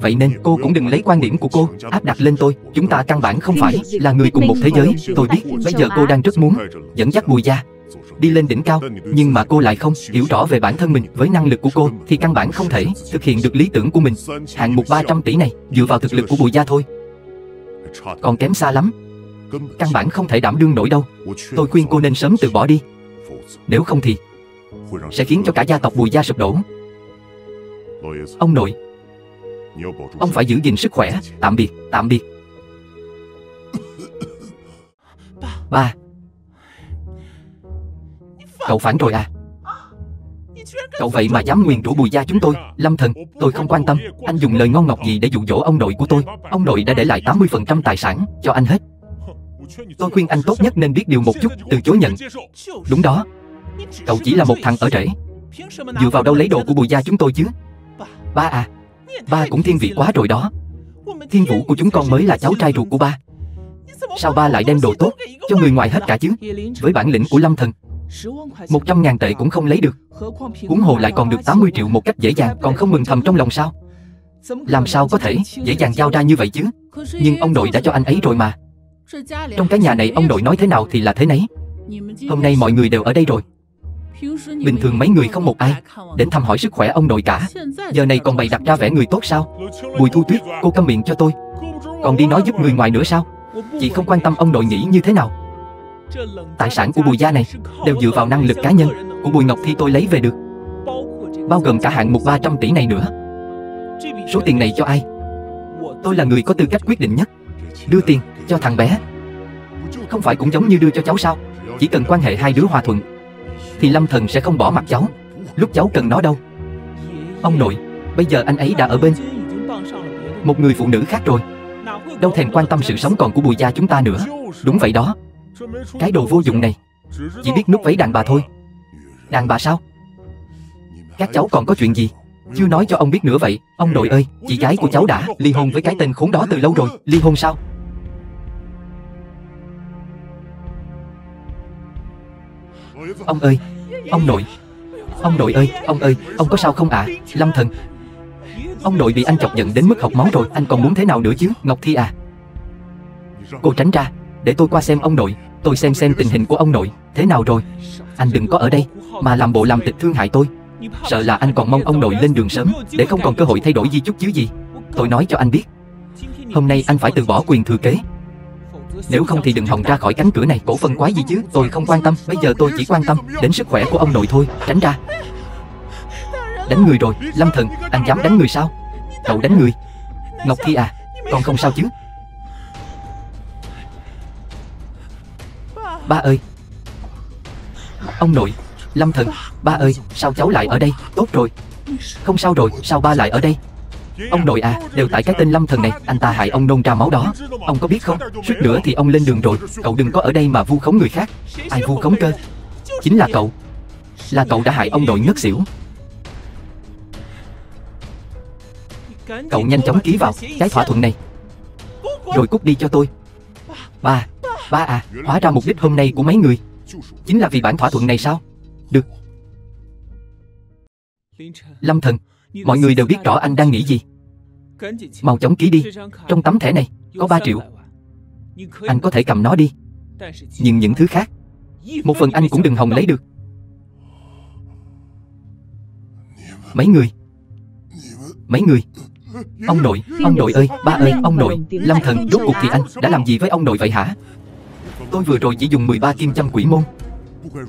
Vậy nên cô cũng đừng lấy quan điểm của cô áp đặt lên tôi. Chúng ta căn bản không phải là người cùng một thế giới. Tôi biết bây giờ cô đang rất muốn dẫn dắt Bùi Gia đi lên đỉnh cao, nhưng mà cô lại không hiểu rõ về bản thân mình. Với năng lực của cô thì căn bản không thể thực hiện được lý tưởng của mình. Hạng mục 300 tỷ này dựa vào thực lực của Bùi Gia thôi, còn kém xa lắm. Căn bản không thể đảm đương nổi đâu. Tôi khuyên cô nên sớm từ bỏ đi. Nếu không thì sẽ khiến cho cả gia tộc Bùi Gia sụp đổ. Ông nội, ông phải giữ gìn sức khỏe. Tạm biệt, tạm biệt. Ba, cậu phản rồi à? Cậu vậy mà dám nguyền rủa Bùi Gia chúng tôi. Lâm Thần, tôi không quan tâm anh dùng lời ngon ngọt gì để dụ dỗ ông nội của tôi. Ông nội đã để lại 80% tài sản cho anh hết. Tôi khuyên anh tốt nhất nên biết điều một chút, từ chối nhận. Đúng đó. Cậu chỉ là một thằng ở rễ. Dựa vào đâu lấy đồ của Bùi gia chúng tôi chứ? Ba à, ba cũng thiên vị quá rồi đó. Thiên Vũ của chúng con mới là cháu trai ruột của ba. Sao ba lại đem đồ tốt cho người ngoài hết cả chứ? Với bản lĩnh của Lâm Thần, 100.000 tệ cũng không lấy được, huống hồ lại còn được 80 triệu một cách dễ dàng, còn không mừng thầm trong lòng sao? Làm sao có thể dễ dàng giao ra như vậy chứ? Nhưng ông nội đã cho anh ấy rồi mà. Trong cái nhà này ông nội nói thế nào thì là thế nấy. Hôm nay mọi người đều ở đây rồi. Bình thường mấy người không một ai đến thăm hỏi sức khỏe ông nội cả. Giờ này còn bày đặt ra vẻ người tốt sao? Bùi Thu Tuyết, cô câm miệng cho tôi. Còn đi nói giúp người ngoài nữa sao? Chị không quan tâm ông nội nghĩ như thế nào. Tài sản của Bùi gia này đều dựa vào năng lực cá nhân của Bùi Ngọc Thi tôi lấy về được, bao gồm cả hạng mục 300 tỷ này nữa. Số tiền này cho ai? Tôi là người có tư cách quyết định nhất. Đưa tiền cho thằng bé không phải cũng giống như đưa cho cháu sao? Chỉ cần quan hệ hai đứa hòa thuận thì Lâm Thần sẽ không bỏ mặc cháu lúc cháu cần nó đâu. Ông nội, bây giờ anh ấy đã ở bên một người phụ nữ khác rồi, đâu thèm quan tâm sự sống còn của Bùi gia chúng ta nữa. Đúng vậy đó. Cái đồ vô dụng này chỉ biết núp váy đàn bà thôi. Đàn bà sao? Các cháu còn có chuyện gì chưa nói cho ông biết nữa vậy? Ông nội ơi, chị gái của cháu đã ly hôn với cái tên khốn đó từ lâu rồi. Ly hôn sao? Ông ơi, ông nội. Ông nội ơi, ông có sao không ạ? Lâm Thần, ông nội bị anh chọc giận đến mức học máu rồi. Anh còn muốn thế nào nữa chứ? Ngọc Thi à, cô tránh ra để tôi qua xem ông nội. Tôi xem tình hình của ông nội thế nào rồi. Anh đừng có ở đây mà làm bộ làm tịch thương hại tôi. Sợ là anh còn mong ông nội lên đường sớm để không còn cơ hội thay đổi di chúc chứ gì. Tôi nói cho anh biết, hôm nay anh phải từ bỏ quyền thừa kế. Nếu không thì đừng hòng ra khỏi cánh cửa này. Cổ phần quái gì chứ? Tôi không quan tâm. Bây giờ tôi chỉ quan tâm đến sức khỏe của ông nội thôi. Tránh ra. Đánh người rồi. Lâm Thần, anh dám đánh người sao? Cậu đánh người. Ngọc Thi à, con không sao chứ? Ba ơi. Ông nội. Lâm Thần, ba ơi, sao cháu lại ở đây? Tốt rồi, không sao rồi. Sao ba lại ở đây? Ông nội à, đều tại cái tên Lâm Thần này. Anh ta hại ông nôn ra máu đó. Ông có biết không? Suýt nữa thì ông lên đường rồi. Cậu đừng có ở đây mà vu khống người khác. Ai vu khống cơ? Chính là cậu. Là cậu đã hại ông nội ngất xỉu. Cậu nhanh chóng ký vào cái thỏa thuận này rồi cút đi cho tôi. Ba à, hóa ra mục đích hôm nay của mấy người chính là vì bản thỏa thuận này sao? Được. Lâm Thần, mọi người đều biết rõ anh đang nghĩ gì. Mau chóng ký đi. Trong tấm thẻ này có 3 triệu. Anh có thể cầm nó đi. Nhưng những thứ khác, một phần anh cũng đừng hòng lấy được. Mấy người. Ông nội ơi, ba ơi, ông nội. Lâm Thần, rốt cuộc thì anh đã làm gì với ông nội vậy hả? Tôi vừa rồi chỉ dùng 13 kim châm quỷ môn.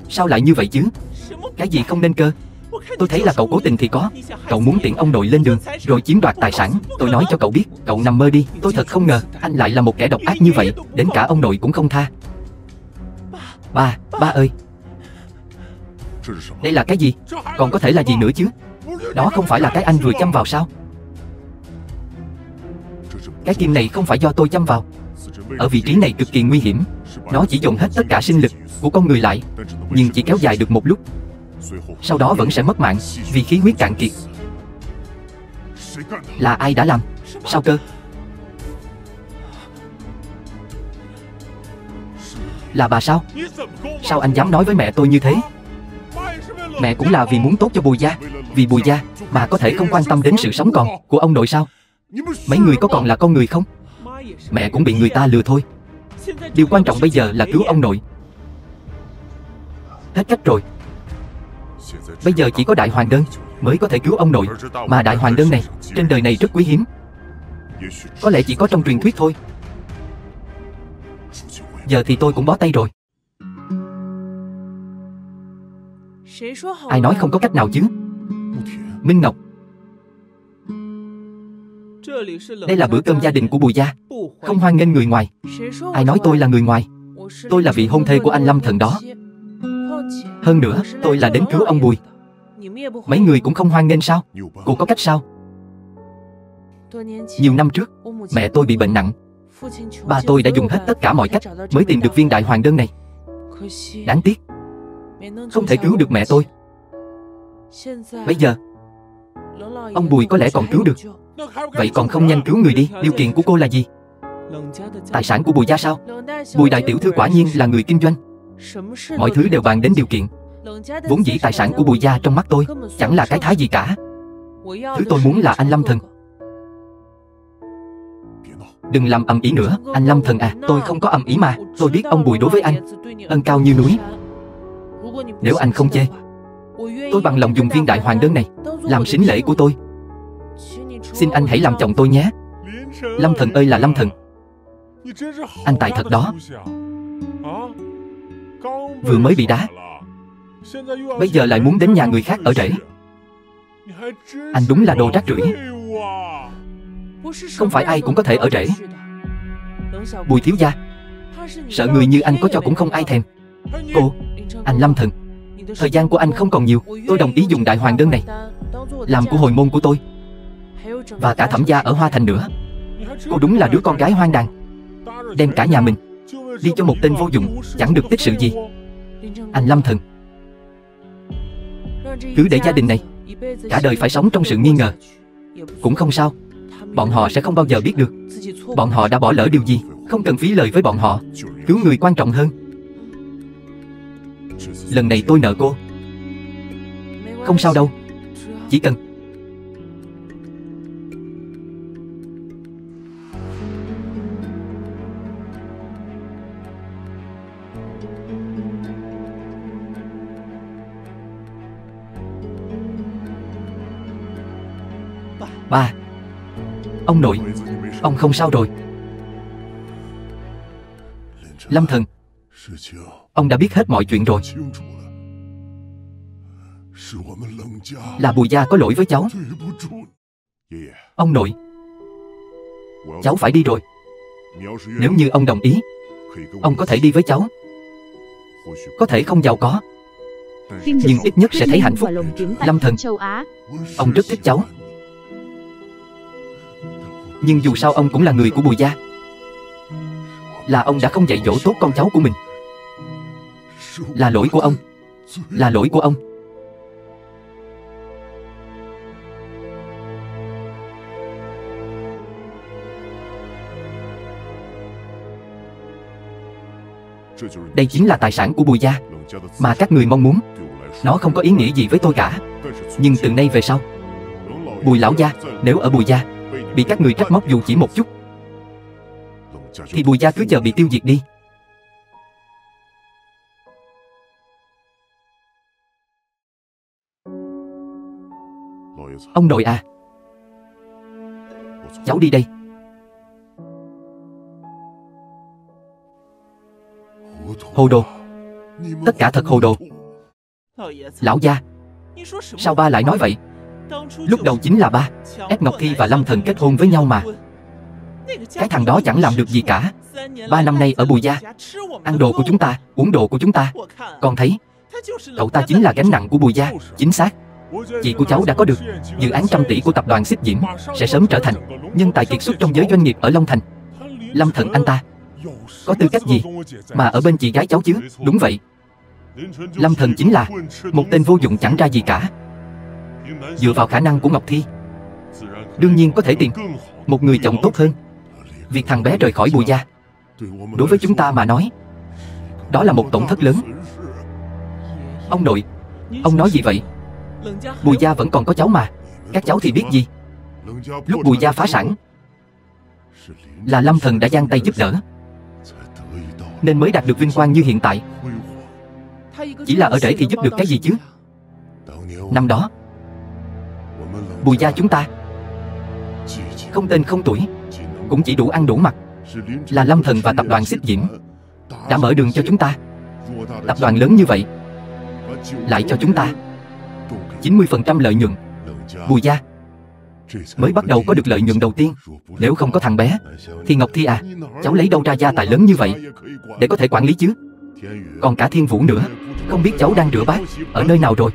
Sao lại như vậy chứ? Cái gì không nên cơ? Tôi thấy là cậu cố tình thì có. Cậu muốn tiễn ông nội lên đường rồi chiếm đoạt tài sản. Tôi nói cho cậu biết, cậu nằm mơ đi. Tôi thật không ngờ anh lại là một kẻ độc ác như vậy, đến cả ông nội cũng không tha. Ba ơi, đây là cái gì? Còn có thể là gì nữa chứ? Đó không phải là cái anh vừa châm vào sao? Cái kim này không phải do tôi châm vào. Ở vị trí này cực kỳ nguy hiểm. Nó chỉ dồn hết tất cả sinh lực của con người lại, nhưng chỉ kéo dài được một lúc, sau đó vẫn sẽ mất mạng vì khí huyết cạn kiệt. Là ai đã làm? Sao cơ? Là bà sao? Sao anh dám nói với mẹ tôi như thế? Mẹ cũng là vì muốn tốt cho Bùi gia. Vì Bùi gia mà có thể không quan tâm đến sự sống còn của ông nội sao? Mấy người có còn là con người không? Mẹ cũng bị người ta lừa thôi. Điều quan trọng bây giờ là cứu ông nội. Hết cách rồi. Bây giờ chỉ có đại hoàng đơn mới có thể cứu ông nội. Mà đại hoàng đơn này trên đời này rất quý hiếm. Có lẽ chỉ có trong truyền thuyết thôi. Giờ thì tôi cũng bó tay rồi. Ai nói không có cách nào chứ? Minh Ngọc, đây là bữa cơm gia đình của Bùi gia, không hoan nghênh người ngoài. Ai nói tôi là người ngoài? Tôi là vị hôn thê của anh Lâm Thần đó. Hơn nữa, tôi là đến cứu ông Bùi. Mấy người cũng không hoan nghênh sao? Cô có cách sao? Nhiều năm trước, mẹ tôi bị bệnh nặng, Ba tôi đã dùng hết tất cả mọi cách mới tìm được viên đại hoàng đơn này. Đáng tiếc, không thể cứu được mẹ tôi. Bây giờ, ông Bùi có lẽ còn cứu được. Vậy còn không nhanh cứu người đi. Điều kiện của cô là gì? Tài sản của Bùi gia sao? Bùi đại tiểu thư quả nhiên là người kinh doanh. Mọi thứ đều bàn đến điều kiện. Vốn dĩ tài sản của Bùi gia trong mắt tôi chẳng là cái thá gì cả. Thứ tôi muốn là anh Lâm Thần. Đừng làm ầm ĩ nữa. Anh Lâm Thần à, tôi không có ầm ĩ mà. Tôi biết ông Bùi đối với anh ân cao như núi. Nếu anh không chê, tôi bằng lòng dùng viên đại hoàng đơn này làm sính lễ của tôi. Xin anh hãy làm chồng tôi nhé. Lâm Thần ơi là Lâm Thần, anh tài thật đó. Vừa mới bị đá, bây giờ lại muốn đến nhà người khác ở rể. Anh đúng là đồ rác rưởi. Không phải ai cũng có thể ở rể. Bùi thiếu gia, sợ người như anh có cho cũng không ai thèm. Cô, anh Lâm Thần, thời gian của anh không còn nhiều. Tôi đồng ý dùng đại hoàng đơn này làm của hồi môn của tôi, và cả Thẩm gia ở Hoa Thành nữa. Cô đúng là đứa con gái hoang đàn, đem cả nhà mình đi cho một tên vô dụng, chẳng được tích sự gì. Anh Lâm Thần, cứ để gia đình này cả đời phải sống trong sự nghi ngờ cũng không sao. Bọn họ sẽ không bao giờ biết được bọn họ đã bỏ lỡ điều gì. Không cần phí lời với bọn họ. Cứu người quan trọng hơn. Lần này tôi nợ cô. Không sao đâu. Chỉ cần ba. Ông nội, ông không sao rồi. Lâm Thần, ông đã biết hết mọi chuyện rồi. Là Bùi gia có lỗi với cháu. Ông nội, cháu phải đi rồi. Nếu như ông đồng ý, ông có thể đi với cháu. Có thể không giàu có, nhưng ít nhất sẽ thấy hạnh phúc. Lâm Thần, ông rất thích cháu. Nhưng dù sao ông cũng là người của Bùi gia. Là ông đã không dạy dỗ tốt con cháu của mình. Là lỗi của ông. Là lỗi của ông. Đây chính là tài sản của Bùi gia mà các người mong muốn. Nó không có ý nghĩa gì với tôi cả. Nhưng từ nay về sau, Bùi lão gia nếu ở Bùi gia bị các người trách móc dù chỉ một chút, thì Bùi gia cứ chờ bị tiêu diệt đi. Ông nội à, cháu đi đây. Hồ đồ. Tất cả thật hồ đồ. Lão gia, sao ba lại nói vậy? Lúc đầu chính là ba ép Ngọc Thi và Lâm Thần kết hôn với nhau mà. Cái thằng đó chẳng làm được gì cả. 3 năm nay ở Bùi gia, ăn đồ của chúng ta, uống đồ của chúng ta. Con thấy, cậu ta chính là gánh nặng của Bùi gia. Chính xác. Chị của cháu đã có được dự án 100 tỷ của tập đoàn Xích Diễm, sẽ sớm trở thành nhân tài kiệt xuất trong giới doanh nghiệp ở Long Thành. Lâm Thần anh ta có tư cách gì mà ở bên chị gái cháu chứ? Đúng vậy, Lâm Thần chính là một tên vô dụng chẳng ra gì cả. Dựa vào khả năng của Ngọc Thi, đương nhiên có thể tìm một người chồng tốt hơn. Việc thằng bé rời khỏi Bùi gia, đối với chúng ta mà nói, đó là một tổn thất lớn. Ông nội, ông nói gì vậy? Bùi gia vẫn còn có cháu mà. Các cháu thì biết gì? Lúc Bùi gia phá sản, là Lâm Thần đã giang tay giúp đỡ, nên mới đạt được vinh quang như hiện tại. Chỉ là ở rể thì giúp được cái gì chứ? Năm đó, Bùi gia chúng ta không tên không tuổi, cũng chỉ đủ ăn đủ mặc. Là Lâm Thần và tập đoàn Xích Diễm đã mở đường cho chúng ta. Tập đoàn lớn như vậy lại cho chúng ta 90% lợi nhuận. Bùi gia mới bắt đầu có được lợi nhuận đầu tiên. Nếu không có thằng bé thì Ngọc Thi à, cháu lấy đâu ra gia tài lớn như vậy để có thể quản lý chứ? Còn cả Thiên Vũ nữa, không biết cháu đang rửa bát ở nơi nào rồi.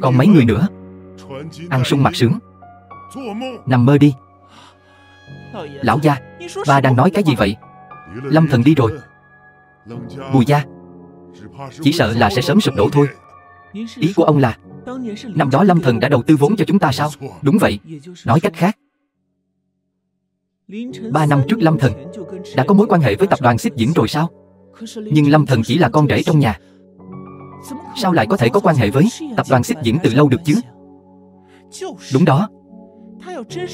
Còn mấy người nữa, ăn sung mặc sướng, nằm mơ đi. Lão gia, ba đang nói cái gì vậy? Lâm Thần đi rồi. Bùi gia chỉ sợ là sẽ sớm sụp đổ thôi. Ý của ông là năm đó Lâm Thần đã đầu tư vốn cho chúng ta sao? Đúng vậy. Nói cách khác, 3 năm trước Lâm Thần đã có mối quan hệ với tập đoàn Xích Diễn rồi sao? Nhưng Lâm Thần chỉ là con rể trong nhà, sao lại có thể có quan hệ với tập đoàn Xích Diễn từ lâu được chứ? Đúng đó.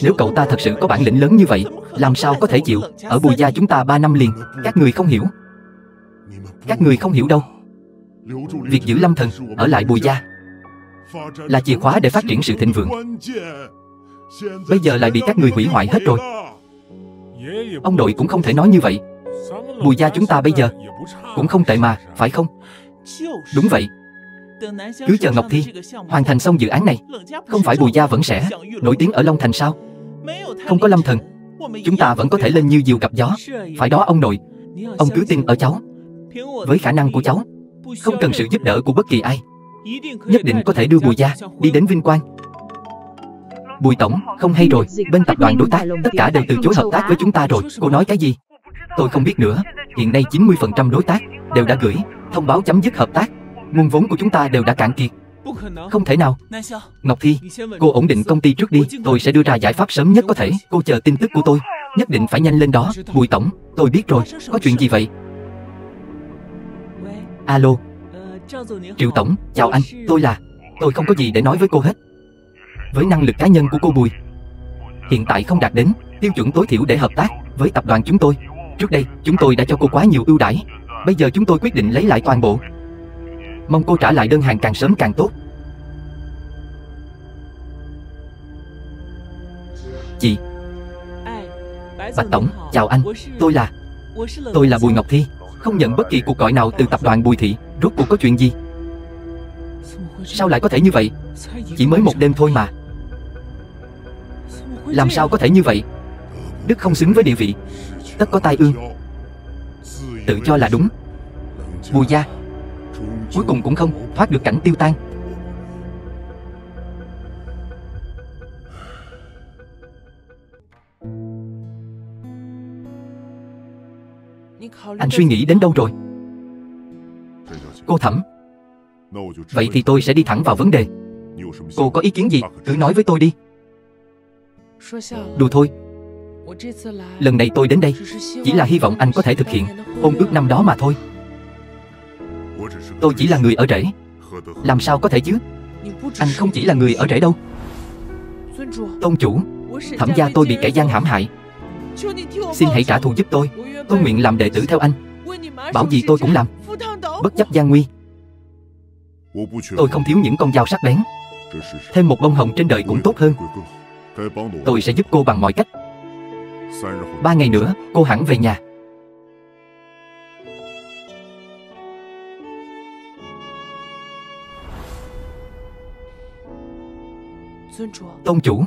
Nếu cậu ta thật sự có bản lĩnh lớn như vậy, làm sao có thể chịu ở Bùi gia chúng ta 3 năm liền? Các người không hiểu. Các người không hiểu đâu. Việc giữ Lâm Thần ở lại Bùi gia là chìa khóa để phát triển sự thịnh vượng. Bây giờ lại bị các người hủy hoại hết rồi. Ông nội cũng không thể nói như vậy. Bùi gia chúng ta bây giờ cũng không tệ mà, phải không? Đúng vậy. Cứ chờ Ngọc Thi hoàn thành xong dự án này, không phải Bùi gia vẫn sẽ nổi tiếng ở Long Thành sao? Không có Lâm Thần, chúng ta vẫn có thể lên như diều gặp gió. Phải đó ông nội. Ông cứ tin ở cháu. Với khả năng của cháu, không cần sự giúp đỡ của bất kỳ ai, nhất định có thể đưa Bùi gia đi đến vinh quang. Bùi tổng, không hay rồi. Bên tập đoàn đối tác tất cả đều từ chối hợp tác với chúng ta rồi. Cô nói cái gì? Tôi không biết nữa. Hiện nay 90% đối tác đều đã gửi thông báo chấm dứt hợp tác. Nguồn vốn của chúng ta đều đã cạn kiệt. Không thể nào. Ngọc Thi, cô ổn định công ty trước đi. Tôi sẽ đưa ra giải pháp sớm nhất có thể. Cô chờ tin tức của tôi. Nhất định phải nhanh lên đó. Bùi tổng, tôi biết rồi. Có chuyện gì vậy? Alo. Triệu tổng, chào anh. Tôi không có gì để nói với cô hết. Với năng lực cá nhân của cô Bùi, hiện tại không đạt đến tiêu chuẩn tối thiểu để hợp tác với tập đoàn chúng tôi. Trước đây, chúng tôi đã cho cô quá nhiều ưu đãi. Bây giờ chúng tôi quyết định lấy lại toàn bộ. Mong cô trả lại đơn hàng càng sớm càng tốt. Chị. Bạch tổng, chào anh. Tôi là Bùi Ngọc Thi. Không nhận bất kỳ cuộc gọi nào từ tập đoàn Bùi Thị. Rốt cuộc có chuyện gì? Sao lại có thể như vậy? Chỉ mới một đêm thôi mà. Làm sao có thể như vậy? Đức không xứng với địa vị, tất có tai ương. Tự cho là đúng. Bùi gia cuối cùng cũng không thoát được cảnh tiêu tan. Anh suy nghĩ đến đâu rồi? Cô Thẩm, vậy thì tôi sẽ đi thẳng vào vấn đề. Cô có ý kiến gì, cứ nói với tôi đi. Đùa thôi. Lần này tôi đến đây chỉ là hy vọng anh có thể thực hiện hôn ước năm đó mà thôi. Tôi chỉ là người ở rễ. Làm sao có thể chứ? Anh không chỉ là người ở rễ đâu. Tôn chủ, Thẩm gia tôi bị kẻ gian hãm hại. Xin hãy trả thù giúp tôi. Tôi nguyện làm đệ tử theo anh. Bảo gì tôi cũng làm, bất chấp gian nguy. Tôi không thiếu những con dao sắc bén. Thêm một bông hồng trên đời cũng tốt hơn. Tôi sẽ giúp cô bằng mọi cách. 3 ngày nữa cô hẳn về nhà. Tôn chủ,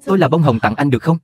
tôi là bông hồng tặng anh được không?